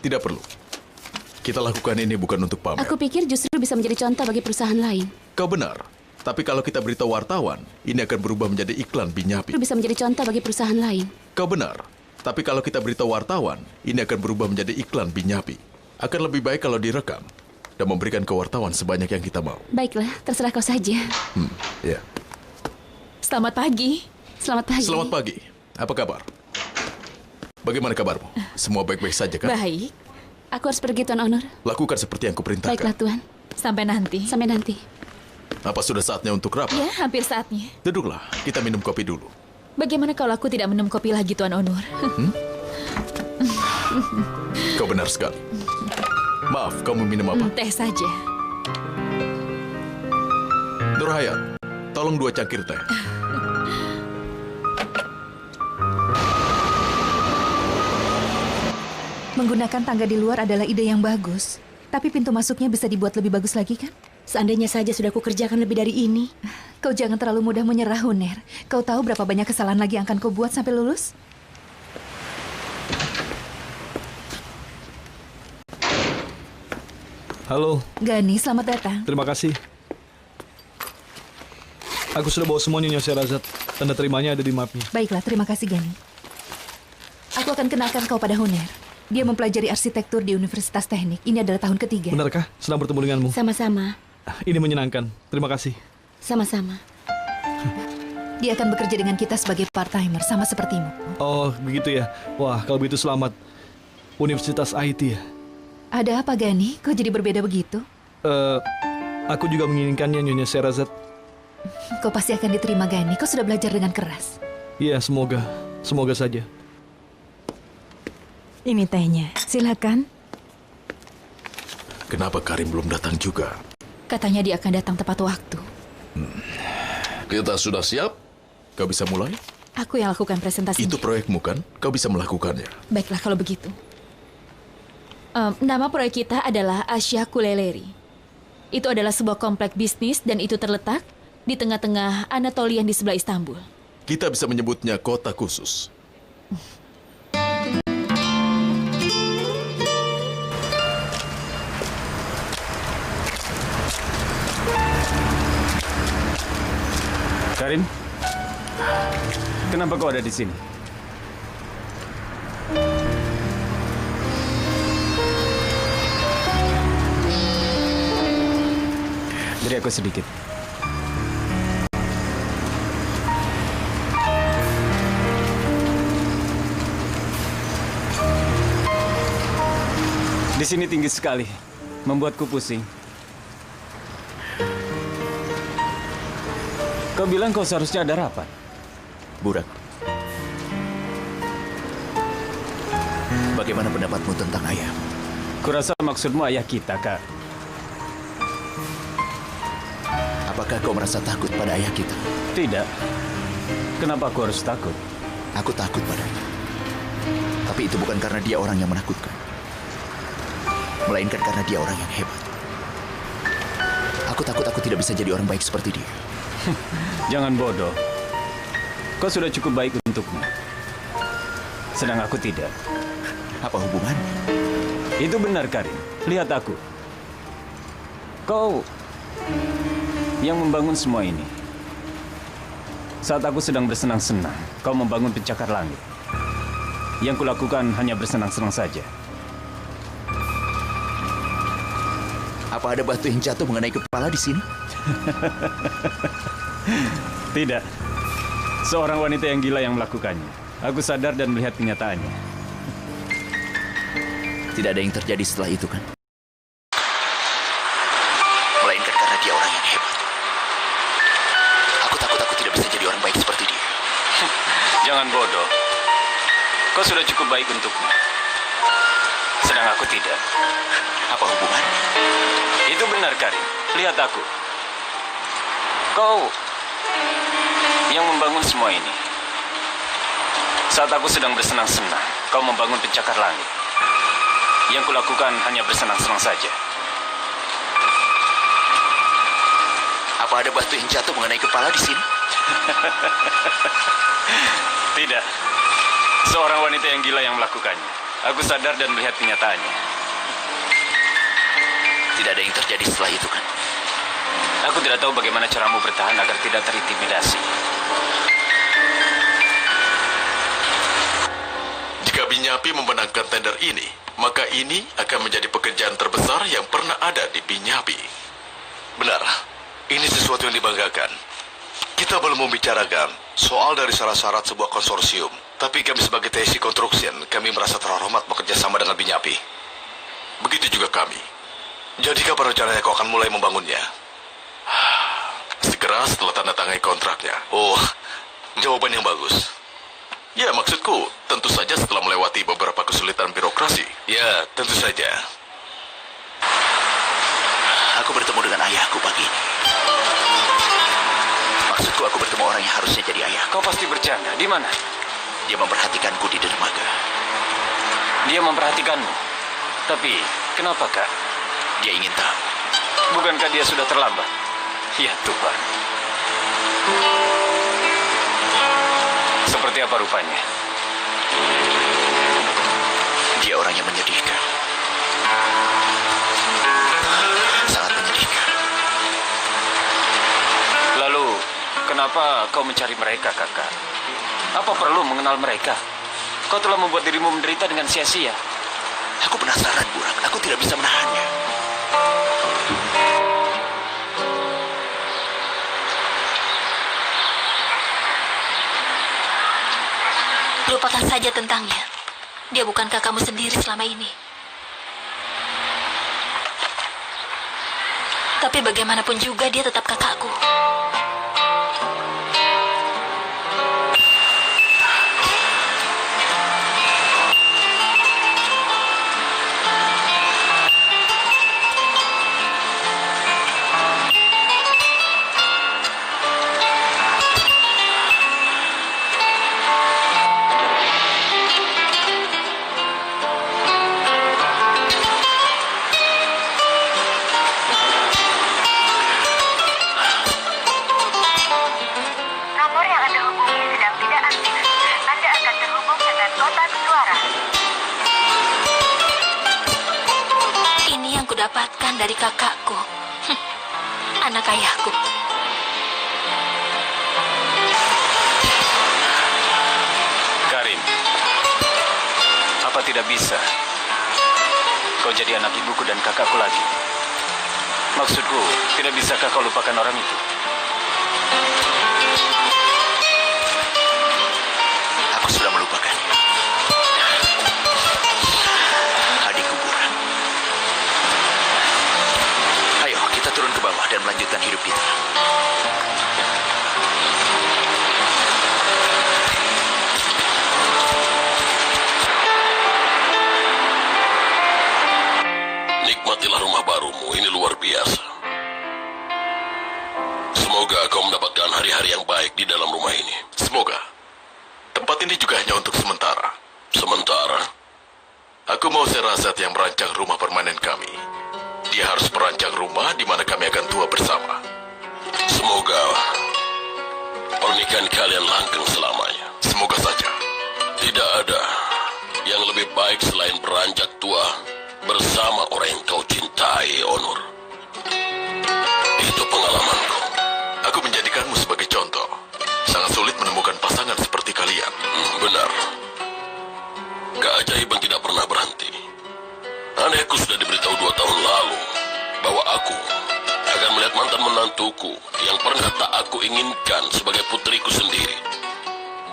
Speaker 6: Tidak perlu. Kita lakukan ini bukan untuk pamer.
Speaker 13: Aku pikir justru bisa menjadi contoh bagi perusahaan lain.
Speaker 6: Kau benar. Tapi kalau kita beritahu wartawan, ini akan berubah menjadi iklan Binyapi.
Speaker 13: Bisa menjadi contoh bagi perusahaan lain.
Speaker 6: Kau benar. Tapi kalau kita beritahu wartawan, ini akan berubah menjadi iklan Binyapi. Akan lebih baik kalau direkam dan memberikan ke wartawan sebanyak yang kita mau.
Speaker 13: Baiklah, terserah kau saja.
Speaker 6: Ya.
Speaker 5: Selamat pagi.
Speaker 13: Selamat pagi.
Speaker 6: Selamat pagi. Apa kabar? Bagaimana kabarmu? Semua baik-baik saja kan?
Speaker 5: Baik.
Speaker 13: Aku harus pergi, Tuan Honor.
Speaker 6: Lakukan seperti yang kuperintahkan.
Speaker 13: Baiklah, Tuan.
Speaker 5: Sampai nanti.
Speaker 13: Sampai nanti.
Speaker 6: Apa sudah saatnya untuk rapat?
Speaker 5: Ya, hampir saatnya.
Speaker 6: Duduklah, kita minum kopi dulu.
Speaker 5: Bagaimana kalau aku tidak minum kopi lagi, Tuan Onur?
Speaker 6: Kau benar sekali. Maaf, kau mau minum apa?
Speaker 5: Teh saja.
Speaker 6: Nur Hayat, tolong 2 cangkir teh.
Speaker 2: Menggunakan tangga di luar adalah ide yang bagus. Tapi pintu masuknya bisa dibuat lebih bagus lagi kan?
Speaker 3: Seandainya saja sudah kukerjakan lebih dari ini.
Speaker 2: Kau jangan terlalu mudah menyerah, Huner. Kau tahu berapa banyak kesalahan lagi yang akan kau buat sampai lulus?
Speaker 12: Halo.
Speaker 2: Gani, selamat datang.
Speaker 12: Terima kasih. Aku sudah bawa semuanya, Nyonya Sherazad. Tanda terimanya ada di mapnya.
Speaker 2: Baiklah, terima kasih, Gani. Aku akan kenalkan kau pada Huner. Dia mempelajari arsitektur di Universitas Teknik. Ini adalah tahun ketiga.
Speaker 12: Benarkah? Senang bertemu denganmu.
Speaker 13: Sama-sama.
Speaker 12: Ini menyenangkan. Terima kasih.
Speaker 13: Sama-sama.
Speaker 2: Dia akan bekerja dengan kita sebagai part-timer, sama sepertimu.
Speaker 12: Oh, begitu ya. Wah, kalau begitu selamat. Universitas IT ya?
Speaker 2: Ada apa, Gani? Kau jadi berbeda begitu?
Speaker 12: Aku juga menginginkannya, Nyonya Sherazad.
Speaker 2: Kau pasti akan diterima, Gani. Kau sudah belajar dengan keras.
Speaker 12: Iya, semoga. Semoga saja.
Speaker 2: Ini tehnya. Silakan.
Speaker 6: Kenapa Karim belum datang juga?
Speaker 5: Katanya dia akan datang tepat waktu.
Speaker 11: Kita sudah siap?
Speaker 6: Kau bisa mulai?
Speaker 5: Aku yang lakukan presentasinya.
Speaker 6: Itu proyekmu kan? Kau bisa melakukannya.
Speaker 5: Baiklah kalau begitu. Nama proyek kita adalah Asia Kuleleri. Itu adalah sebuah komplek bisnis dan itu terletak di tengah-tengah Anatolia di sebelah Istanbul.
Speaker 6: Kita bisa menyebutnya kota khusus.
Speaker 8: Karim, kenapa kau ada di sini? Beri aku sedikit. Di sini tinggi sekali, membuatku pusing. Kau bilang kau seharusnya ada rapat.
Speaker 4: Burak, bagaimana pendapatmu tentang ayah?
Speaker 8: Kurasa maksudmu ayah kita, Kak.
Speaker 4: Apakah kau merasa takut pada ayah kita?
Speaker 8: Tidak. Kenapa aku harus takut?
Speaker 4: Aku takut padanya. Tapi itu bukan karena dia orang yang menakutkan. Melainkan karena dia orang yang hebat. Aku takut aku tidak bisa jadi orang baik seperti dia.
Speaker 8: Jangan bodoh. Kau sudah cukup baik untukmu. Sedang aku tidak.
Speaker 4: Apa hubungannya?
Speaker 8: Itu benar, Karim. Lihat aku. Kau Yang membangun semua ini. Saat aku sedang bersenang-senang, kau membangun pencakar langit. Yang kulakukan hanya bersenang-senang saja.
Speaker 4: Apa ada batu yang jatuh mengenai kepala di sini?
Speaker 8: Tidak. Seorang wanita yang gila yang melakukannya. Aku sadar dan melihat kenyataannya.
Speaker 4: Tidak ada yang terjadi setelah itu, kan? Melainkan karena dia orang yang hebat. Aku takut aku tidak bisa jadi orang baik seperti dia.
Speaker 8: Jangan bodoh. Kau sudah cukup baik untuknya. Sedang aku tidak.
Speaker 4: Apa hubungan?
Speaker 8: Itu benar, Karim. Lihat aku. Kau yang membangun semua ini. Saat aku sedang bersenang-senang, kau membangun pencakar langit. Yang kulakukan hanya bersenang-senang saja.
Speaker 4: Apa ada batu yang jatuh mengenai kepala di sini?
Speaker 8: Tidak. Seorang wanita yang gila yang melakukannya. Aku sadar dan melihat kenyataannya.
Speaker 4: Tidak ada yang terjadi setelah itu, kan?
Speaker 8: Aku tidak tahu bagaimana caramu bertahan agar tidak terintimidasi.
Speaker 6: Jika Binyapi memenangkan tender ini, maka ini akan menjadi pekerjaan terbesar yang pernah ada di Binyapi.
Speaker 14: Benar, ini sesuatu yang dibanggakan. Kita belum membicarakan soal dari syarat-syarat sebuah konsorsium. Tapi kami sebagai TSI Construction, kami merasa terhormat bekerja sama dengan Binyapi.
Speaker 6: Begitu juga kami.
Speaker 14: Jadi kapan rencananya kau akan mulai membangunnya?
Speaker 6: Segera setelah tanda tangan kontraknya.
Speaker 14: Oh, jawaban yang bagus.
Speaker 6: Ya, maksudku tentu saja setelah melewati beberapa kesulitan birokrasi.
Speaker 14: Ya, tentu saja.
Speaker 4: Aku bertemu dengan ayahku pagi ini. Maksudku aku bertemu orang yang harusnya jadi ayah.
Speaker 8: Kau pasti bercanda. Di mana?
Speaker 4: Dia memperhatikanku di dermaga.
Speaker 8: Dia memperhatikanmu. Tapi, kenapa, Kak?
Speaker 4: Dia ingin tahu.
Speaker 8: Bukankah dia sudah terlambat? Ya, Tuhan. Seperti apa rupanya?
Speaker 4: Dia orang yang menyedihkan. Sangat menyedihkan.
Speaker 8: Lalu, kenapa kau mencari mereka, Kakak? Apa perlu mengenal mereka? Kau telah membuat dirimu menderita dengan sia-sia.
Speaker 4: Aku penasaran, Burak. Aku tidak bisa menahannya.
Speaker 1: Lupakan saja tentangnya. Dia bukan kakakmu sendiri selama ini. Tapi bagaimanapun juga dia tetap kakakku. Dapatkan dari kakakku, anak ayahku.
Speaker 8: Karim, apa tidak bisa kau jadi anak ibuku dan kakakku lagi? Maksudku, tidak bisakah kau lupakan orang itu?
Speaker 4: Aku sudah melupakan. Kita turun ke bawah dan melanjutkan hidup kita.
Speaker 11: Nikmatilah rumah barumu, ini luar biasa. Semoga kau mendapatkan hari-hari yang baik di dalam rumah ini.
Speaker 6: Semoga. Tempat ini juga hanya untuk sementara.
Speaker 11: Sementara?
Speaker 6: Aku mau Sherazad yang merancang rumah permanen kami. Dia harus merancang rumah di mana kami akan tua bersama.
Speaker 11: Semoga pernikahan kalian langgeng selamanya.
Speaker 6: Semoga saja.
Speaker 11: Tidak ada yang lebih baik selain beranjak tua bersama orang yang kau cintai, Onur. Aku sudah diberitahu 2 tahun lalu bahwa aku akan melihat mantan menantuku yang pernah tak aku inginkan sebagai putriku sendiri.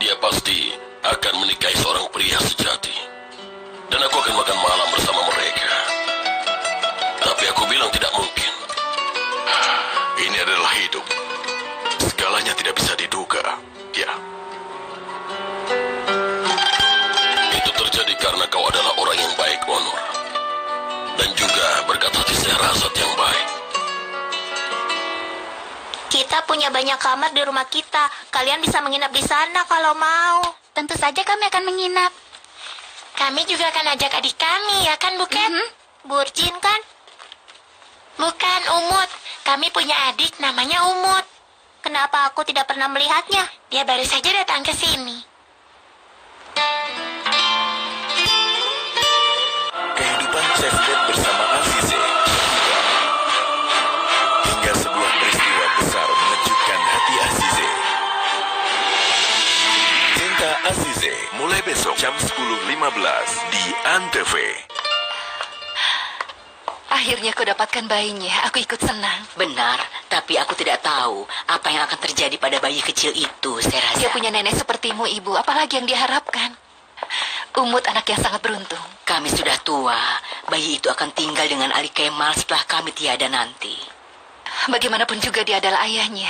Speaker 11: Dia pasti akan menikahi seorang pria sejati. Dan aku akan makan malam bersama mereka. Tapi aku bilang tidak mungkin.
Speaker 14: Ini adalah hidup. Segalanya tidak bisa diduga. Ya.
Speaker 11: Itu terjadi karena kau adalah orang yang baik, Onur. Dan juga berkat hati Sherazad yang baik.
Speaker 10: Kita punya banyak kamar di rumah kita. Kalian bisa menginap di sana kalau mau. Tentu saja kami akan menginap. Kami juga akan ajak adik kami, ya kan, Buket? Burjin, kan? Bukan, Umut. Kami punya adik namanya Umut. Kenapa aku tidak pernah melihatnya? Dia baru saja datang ke sini.
Speaker 14: Kehidupan Chefdet bersama Azize. Hingga sebuah peristiwa besar mengejutkan hati Azize. Cinta Azize mulai besok jam 10.15 di Antv.
Speaker 7: Akhirnya kau dapatkan bayinya. Aku ikut senang.
Speaker 3: Benar, tapi aku tidak tahu apa yang akan terjadi pada bayi kecil itu, Sherazad.
Speaker 7: Dia punya nenek sepertimu, Ibu. Apalagi yang diharapkan? Umut anak yang sangat beruntung.
Speaker 3: Kami sudah tua. Bayi itu akan tinggal dengan Ali Kemal setelah kami tiada nanti.
Speaker 7: Bagaimanapun juga dia adalah ayahnya.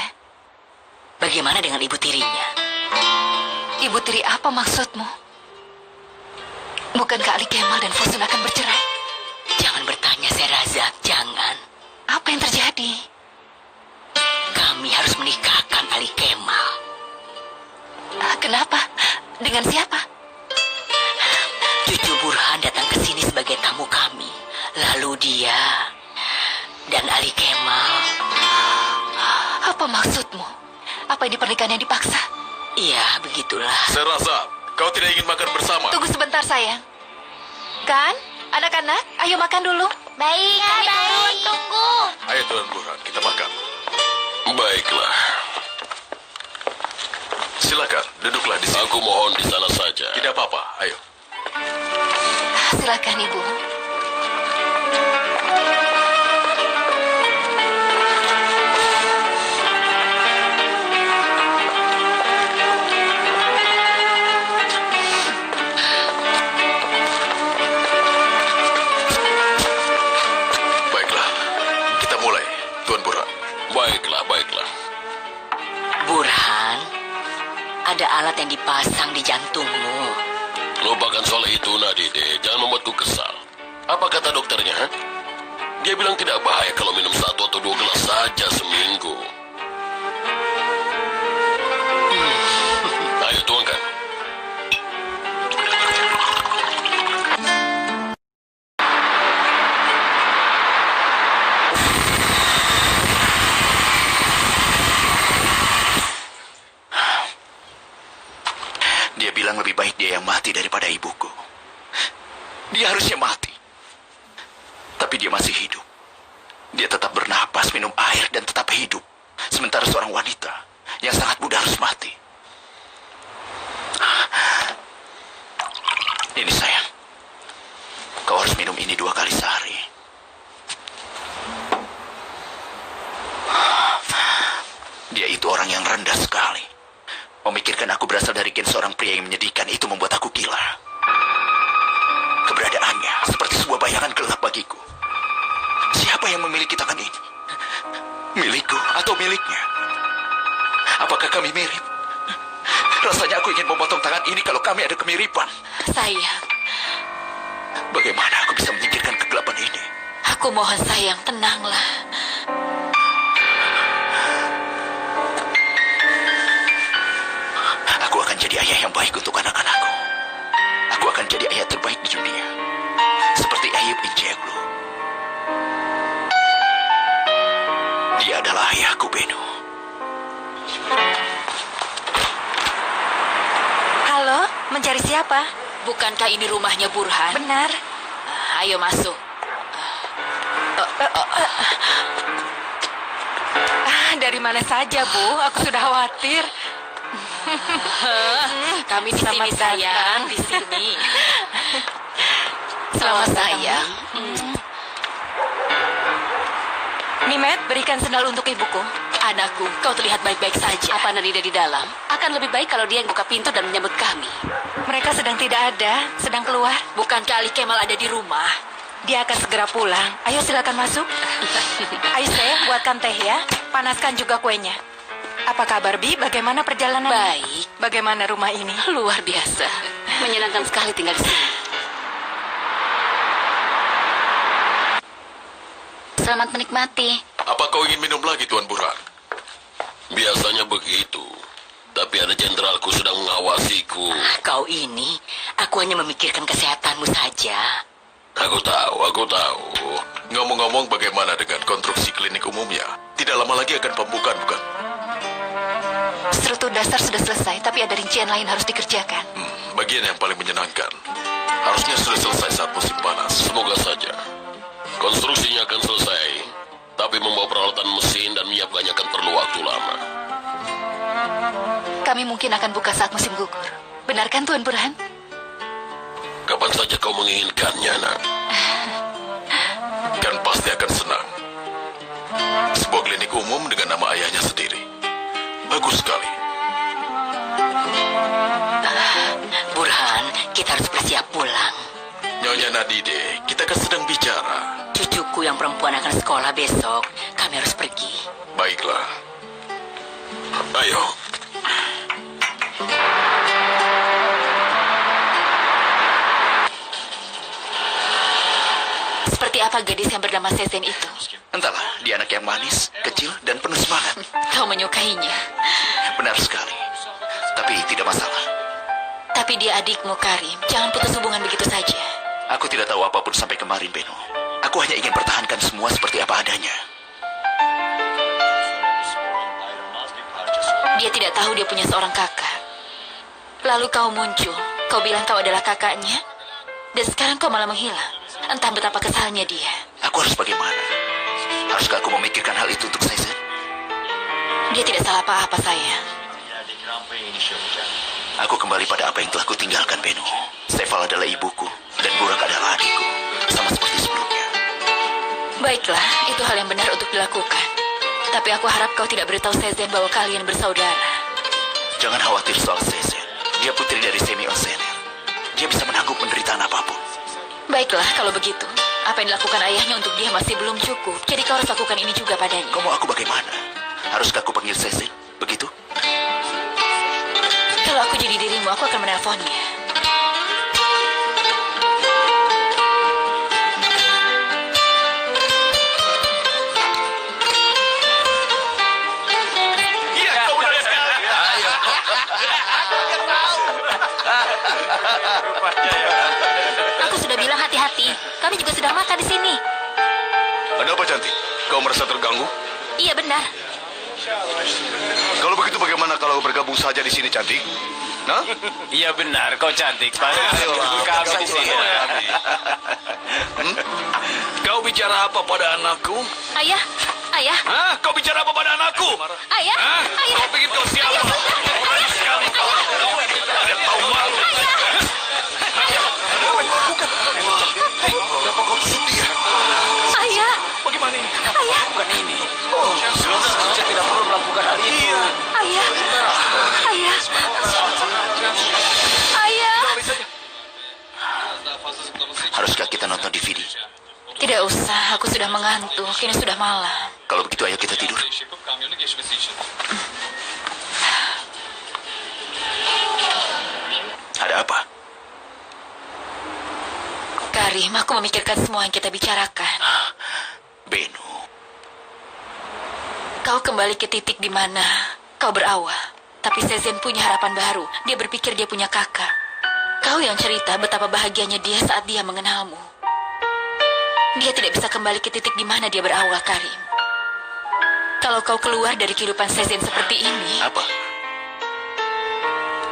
Speaker 3: Bagaimana dengan ibu tirinya?
Speaker 7: Ibu tiri apa maksudmu? Bukankah Ali Kemal dan Fusun akan bercerai?
Speaker 3: Jangan bertanya, Sherazad. Jangan.
Speaker 7: Apa yang terjadi?
Speaker 3: Kami harus menikahkan Ali Kemal.
Speaker 7: Kenapa? Dengan siapa?
Speaker 3: Cucu Burhan datang ke sini sebagai tamu kami. Lalu dia dan Ali Kemal.
Speaker 7: Apa maksudmu? Apa ini pernikahan yang dipaksa?
Speaker 3: Iya, begitulah.
Speaker 14: Sherazad, kau tidak ingin makan bersama?
Speaker 7: Tunggu sebentar, sayang. Kan? Anak-anak, ayo makan dulu.
Speaker 10: Baik, baik. Tunggu.
Speaker 14: Ayo Tuan Burhan, kita makan.
Speaker 11: Baiklah.
Speaker 14: Silakan, duduklah di sini.
Speaker 11: Aku mohon di sana saja.
Speaker 14: Tidak apa-apa, ayo.
Speaker 7: Silakan, Ibu.
Speaker 14: Baiklah, kita mulai, Tuan Burhan.
Speaker 11: Baiklah.
Speaker 3: Burhan, ada alat yang dipasang di jantungmu.
Speaker 11: Lupakan soal itu, Nadide. Jangan membuatku kesal. Apa kata dokternya? Dia bilang tidak bahaya kalau minum 1 atau 2 gelas saja seminggu. Ayo tuangkan.
Speaker 4: Dia bilang lebih baik dia yang mati daripada ibuku. Dia harusnya mati. Tapi dia masih hidup. Dia tetap bernapas, minum air, dan tetap hidup. Sementara seorang wanita yang sangat muda harus mati. Ini sayang. Kau harus minum ini 2 kali sehari. Dia itu orang yang rendah sekali. Memikirkan aku berasal dari gen seorang pria yang menyedihkan itu membuat aku gila. Keberadaannya seperti sebuah bayangan gelap bagiku. Siapa yang memiliki tangan ini? Milikku atau miliknya? Apakah kami mirip? Rasanya aku ingin memotong tangan ini kalau kami ada kemiripan.
Speaker 7: Sayang,
Speaker 4: Bagaimana aku bisa menyingkirkan kegelapan ini?
Speaker 7: aku mohon sayang, tenanglah.
Speaker 4: Aku akan jadi ayah yang baik untuk anak-anakku. Aku akan jadi ayah terbaik di dunia. Seperti Ayub Injeglu. Dia adalah ayahku, Beno.
Speaker 7: Halo, mencari siapa?
Speaker 3: Bukankah ini rumahnya Burhan?
Speaker 7: Benar.
Speaker 3: Ayo masuk.
Speaker 7: Dari mana saja, Bu? Aku sudah khawatir.
Speaker 3: Kami di sini, sayang. Di sini.
Speaker 7: Selamat
Speaker 3: sayang.
Speaker 15: Nimet, berikan sendal untuk ibuku.
Speaker 13: Anakku, kau terlihat baik-baik saja. Apa Nadida di dalam? Akan lebih baik kalau dia yang buka pintu dan menyambut kami.
Speaker 15: Mereka sedang tidak ada, sedang keluar.
Speaker 13: Bukankah Ali Kemal ada di rumah?
Speaker 15: Dia akan segera pulang. Ayo silakan masuk. Aisyah, buatkan teh ya. Panaskan juga kuenya. Apa kabar, Bi? Bagaimana perjalanan?
Speaker 13: Baik.
Speaker 15: Bagaimana rumah ini?
Speaker 13: Luar biasa. Menyenangkan sekali tinggal di sini.
Speaker 10: Selamat menikmati.
Speaker 11: Apa kau ingin minum lagi, Tuan Burhan? Biasanya begitu. Tapi ada jenderalku sedang mengawasiku.
Speaker 3: Kau ini, aku hanya memikirkan kesehatanmu saja.
Speaker 11: Aku tahu. Ngomong-ngomong, bagaimana dengan konstruksi klinik umumnya? Tidak lama lagi akan pembukaan, bukan?
Speaker 15: Struktur dasar sudah selesai, tapi ada rincian lain harus dikerjakan.
Speaker 11: Bagian yang paling menyenangkan. Harusnya sudah selesai saat musim panas. Semoga saja. Konstruksinya akan selesai, tapi membawa peralatan mesin dan menyiapkannya akan perlu waktu lama.
Speaker 15: Kami mungkin akan buka saat musim gugur. Benarkan, Tuan Burhan?
Speaker 11: Kapan saja kau menginginkannya, nak? Kan pasti akan senang. Sebuah klinik umum dengan nama ayahnya sendiri. Bagus sekali.
Speaker 3: Burhan, kita harus bersiap pulang.
Speaker 11: Nyonya Nadide, kita kan sedang bicara.
Speaker 3: Cucuku yang perempuan akan sekolah besok. Kami harus pergi.
Speaker 11: Baiklah. Ayo.
Speaker 15: Seperti apa gadis yang bernama Sezen itu?
Speaker 4: Entahlah, dia anak yang manis, kecil, dan penuh semangat.
Speaker 15: Kau menyukainya.
Speaker 4: Benar sekali. Tapi tidak masalah.
Speaker 15: Tapi dia adikmu, Karim. Jangan putus hubungan begitu saja.
Speaker 4: Aku tidak tahu apapun sampai kemarin, Beno. Aku hanya ingin pertahankan semua seperti apa adanya.
Speaker 15: Dia tidak tahu dia punya seorang kakak. Lalu kau muncul. Kau bilang kau adalah kakaknya. Dan sekarang kau malah menghilang. Entah betapa kesalnya dia.
Speaker 4: Aku harus bagaimana? Haruskah aku memikirkan hal itu untuk Sezen?
Speaker 15: Dia tidak salah apa-apa, sayang.
Speaker 4: Aku kembali pada apa yang telah kutinggalkan, Beno. Seval adalah ibuku, dan Burak adalah adikku. Sama seperti sebelumnya.
Speaker 15: Baiklah, itu hal yang benar untuk dilakukan. Tapi aku harap kau tidak beritahu Sezen bahwa kalian bersaudara.
Speaker 4: Jangan khawatir soal Sezen. Dia putri dari Semi Osener. Dia bisa menanggung penderitaan apapun.
Speaker 15: Baiklah, kalau begitu. Apa yang dilakukan ayahnya untuk dia masih belum cukup. Jadi kau harus lakukan ini juga padanya.
Speaker 4: Kau mau aku bagaimana? Haruskah aku panggil Sezen? Begitu?
Speaker 15: Kalau aku jadi dirimu, aku akan menelponnya.
Speaker 1: Aku sudah bilang hati-hati. Kami juga sedang makan di sini.
Speaker 14: Ada apa, Cantik? Kau merasa terganggu?
Speaker 1: Iya benar.
Speaker 14: Kalau begitu bagaimana kalau bergabung saja di sini, Cantik? Nah?
Speaker 8: Iya benar, kau cantik. Kami di sini.
Speaker 6: Kau bicara apa pada anakku?
Speaker 1: Ayah, ayah.
Speaker 6: Hah? Kau bicara apa pada anakku?
Speaker 1: Ayah,
Speaker 6: Hah?
Speaker 1: ayah.
Speaker 6: Kau pikir kau siapa? Berani sekali kau. Tidak tahu malu.
Speaker 14: Kenapa kau tusuk dia?
Speaker 1: Ayah.
Speaker 6: Bagaimana ini?
Speaker 1: Ayah.
Speaker 8: Bukan ini. Saya tidak perlu melakukan hal itu.
Speaker 1: Ayah. Ayah. Ayah.
Speaker 4: Haruskah kita nonton DVD?
Speaker 15: Tidak usah, aku sudah mengantuk. Ini sudah malam.
Speaker 4: Kalau begitu ayo kita tidur. Ada apa?
Speaker 15: Karim, aku memikirkan semua yang kita bicarakan.
Speaker 4: Beno.
Speaker 15: Kau kembali ke titik di mana kau berawal. Tapi Sezen punya harapan baru. Dia berpikir dia punya kakak. Kau yang cerita betapa bahagianya dia saat dia mengenalmu. Dia tidak bisa kembali ke titik di mana dia berawal, Karim. Kalau kau keluar dari kehidupan Sezen seperti ini...
Speaker 4: Apa?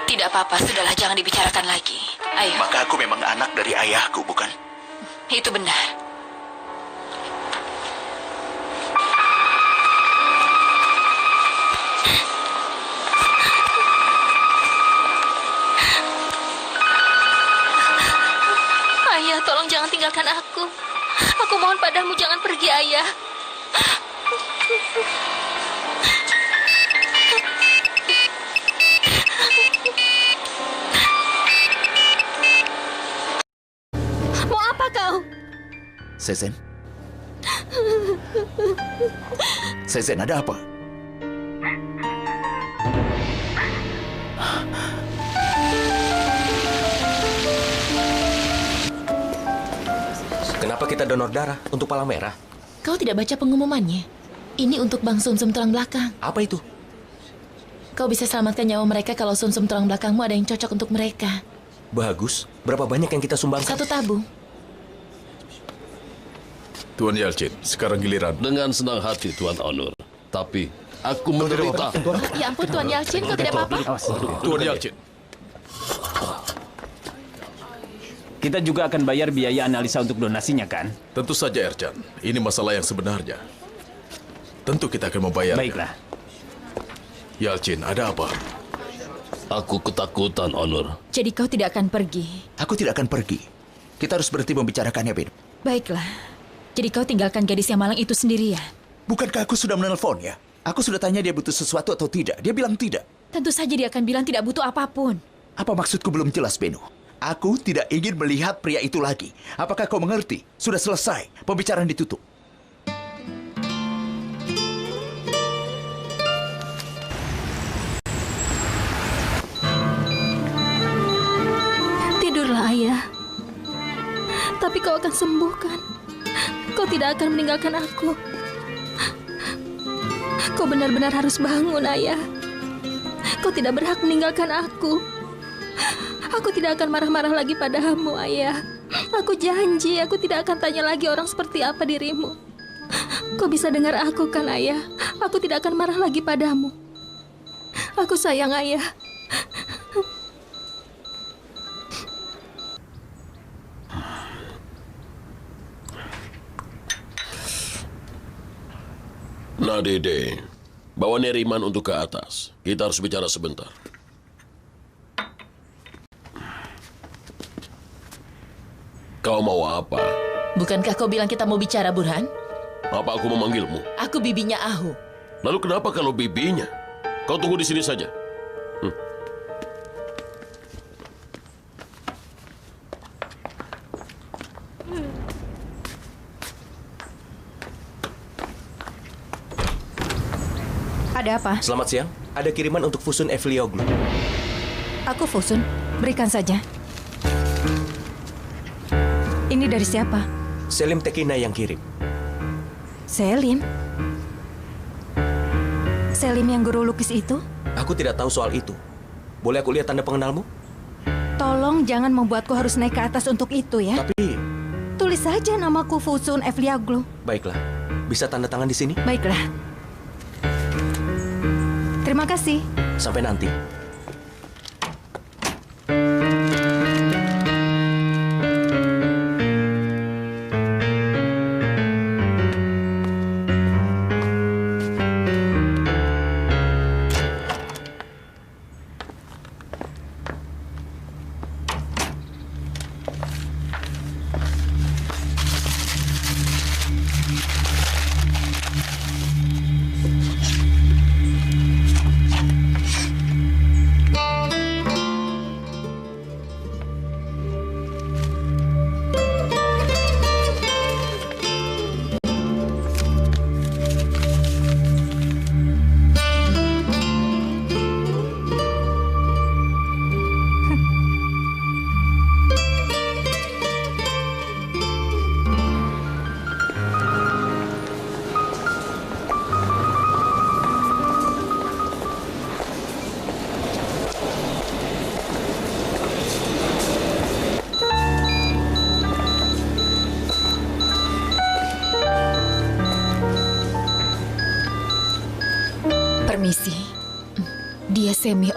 Speaker 15: Tidak apa-apa, sudahlah, jangan dibicarakan lagi. Ayo.
Speaker 4: Maka aku memang anak dari ayahku, bukan?
Speaker 15: Itu benar.
Speaker 1: Ayah, tolong jangan tinggalkan aku. Aku mohon padamu jangan pergi, ayah.
Speaker 2: Mau apa kau?
Speaker 4: Sezen? Sezen, ada apa?
Speaker 16: Kenapa kita donor darah untuk Palang Merah?
Speaker 9: Kau tidak baca pengumumannya? Ini untuk Bang Sumsum tulang belakang.
Speaker 16: Apa itu?
Speaker 9: Kau bisa selamatkan nyawa mereka kalau sumsum tulang belakangmu ada yang cocok untuk mereka.
Speaker 16: Bagus. Berapa banyak yang kita sumbangkan?
Speaker 9: 1 tabung.
Speaker 6: Tuan Yalcin, sekarang giliran.
Speaker 11: Dengan senang hati, Tuan Onur. Tapi, aku menderita.
Speaker 9: Ya ampun, Tuan Yalcin, kau tidak apa-apa?
Speaker 6: Tuan Yalcin.
Speaker 8: Kita juga akan bayar biaya analisa untuk donasinya, kan?
Speaker 6: Tentu saja, Ercan. Ini masalah yang sebenarnya. Tentu kita akan membayar.
Speaker 8: Baiklah.
Speaker 6: Yalcin, ada apa?
Speaker 11: Aku ketakutan, Onur.
Speaker 2: Jadi kau tidak akan pergi?
Speaker 4: Aku tidak akan pergi. Kita harus berhenti membicarakannya, Ben.
Speaker 2: Baiklah. Jadi kau tinggalkan gadis yang malang itu sendirian?
Speaker 4: Bukankah aku sudah menelponnya? Aku sudah tanya dia butuh sesuatu atau tidak. Dia bilang tidak.
Speaker 2: Tentu saja dia akan bilang tidak butuh apapun.
Speaker 4: Apa maksudku belum jelas, Beno? Aku tidak ingin melihat pria itu lagi. Apakah kau mengerti? Sudah selesai. Pembicaraan ditutup.
Speaker 1: Tidurlah, Ayah. Tapi kau akan sembuh, kan? Kau tidak akan meninggalkan aku. Kau benar-benar harus bangun, Ayah. Kau tidak berhak meninggalkan aku. Aku tidak akan marah-marah lagi padamu, Ayah. Aku janji, aku tidak akan tanya lagi orang seperti apa dirimu. Kau bisa dengar aku, kan, Ayah? Aku tidak akan marah lagi padamu. Aku sayang Ayah.
Speaker 11: Nah, Dede, bawa Neriman untuk ke atas. Kita harus bicara sebentar. Kau mau apa?
Speaker 9: Bukankah kau bilang kita mau bicara, Burhan?
Speaker 11: Apa aku memanggilmu?
Speaker 9: Aku bibinya Ahu.
Speaker 11: Lalu kenapa kalau bibinya? Kau tunggu di sini saja.
Speaker 2: Ada apa?
Speaker 16: Selamat siang. Ada kiriman untuk Fusun Evlioglu.
Speaker 2: Aku Fusun. Berikan saja. Ini dari siapa?
Speaker 16: Selim Tekina yang kirim.
Speaker 2: Selim? Selim yang guru lukis itu?
Speaker 16: Aku tidak tahu soal itu. Boleh aku lihat tanda pengenalmu?
Speaker 2: Tolong jangan membuatku harus naik ke atas untuk itu ya.
Speaker 16: Tapi...
Speaker 2: Tulis saja namaku Fusun Evlioglu.
Speaker 16: Baiklah. Bisa tanda tangan di sini?
Speaker 2: Baiklah. Terima kasih.
Speaker 16: Sampai nanti.
Speaker 9: Permisi. Dia semi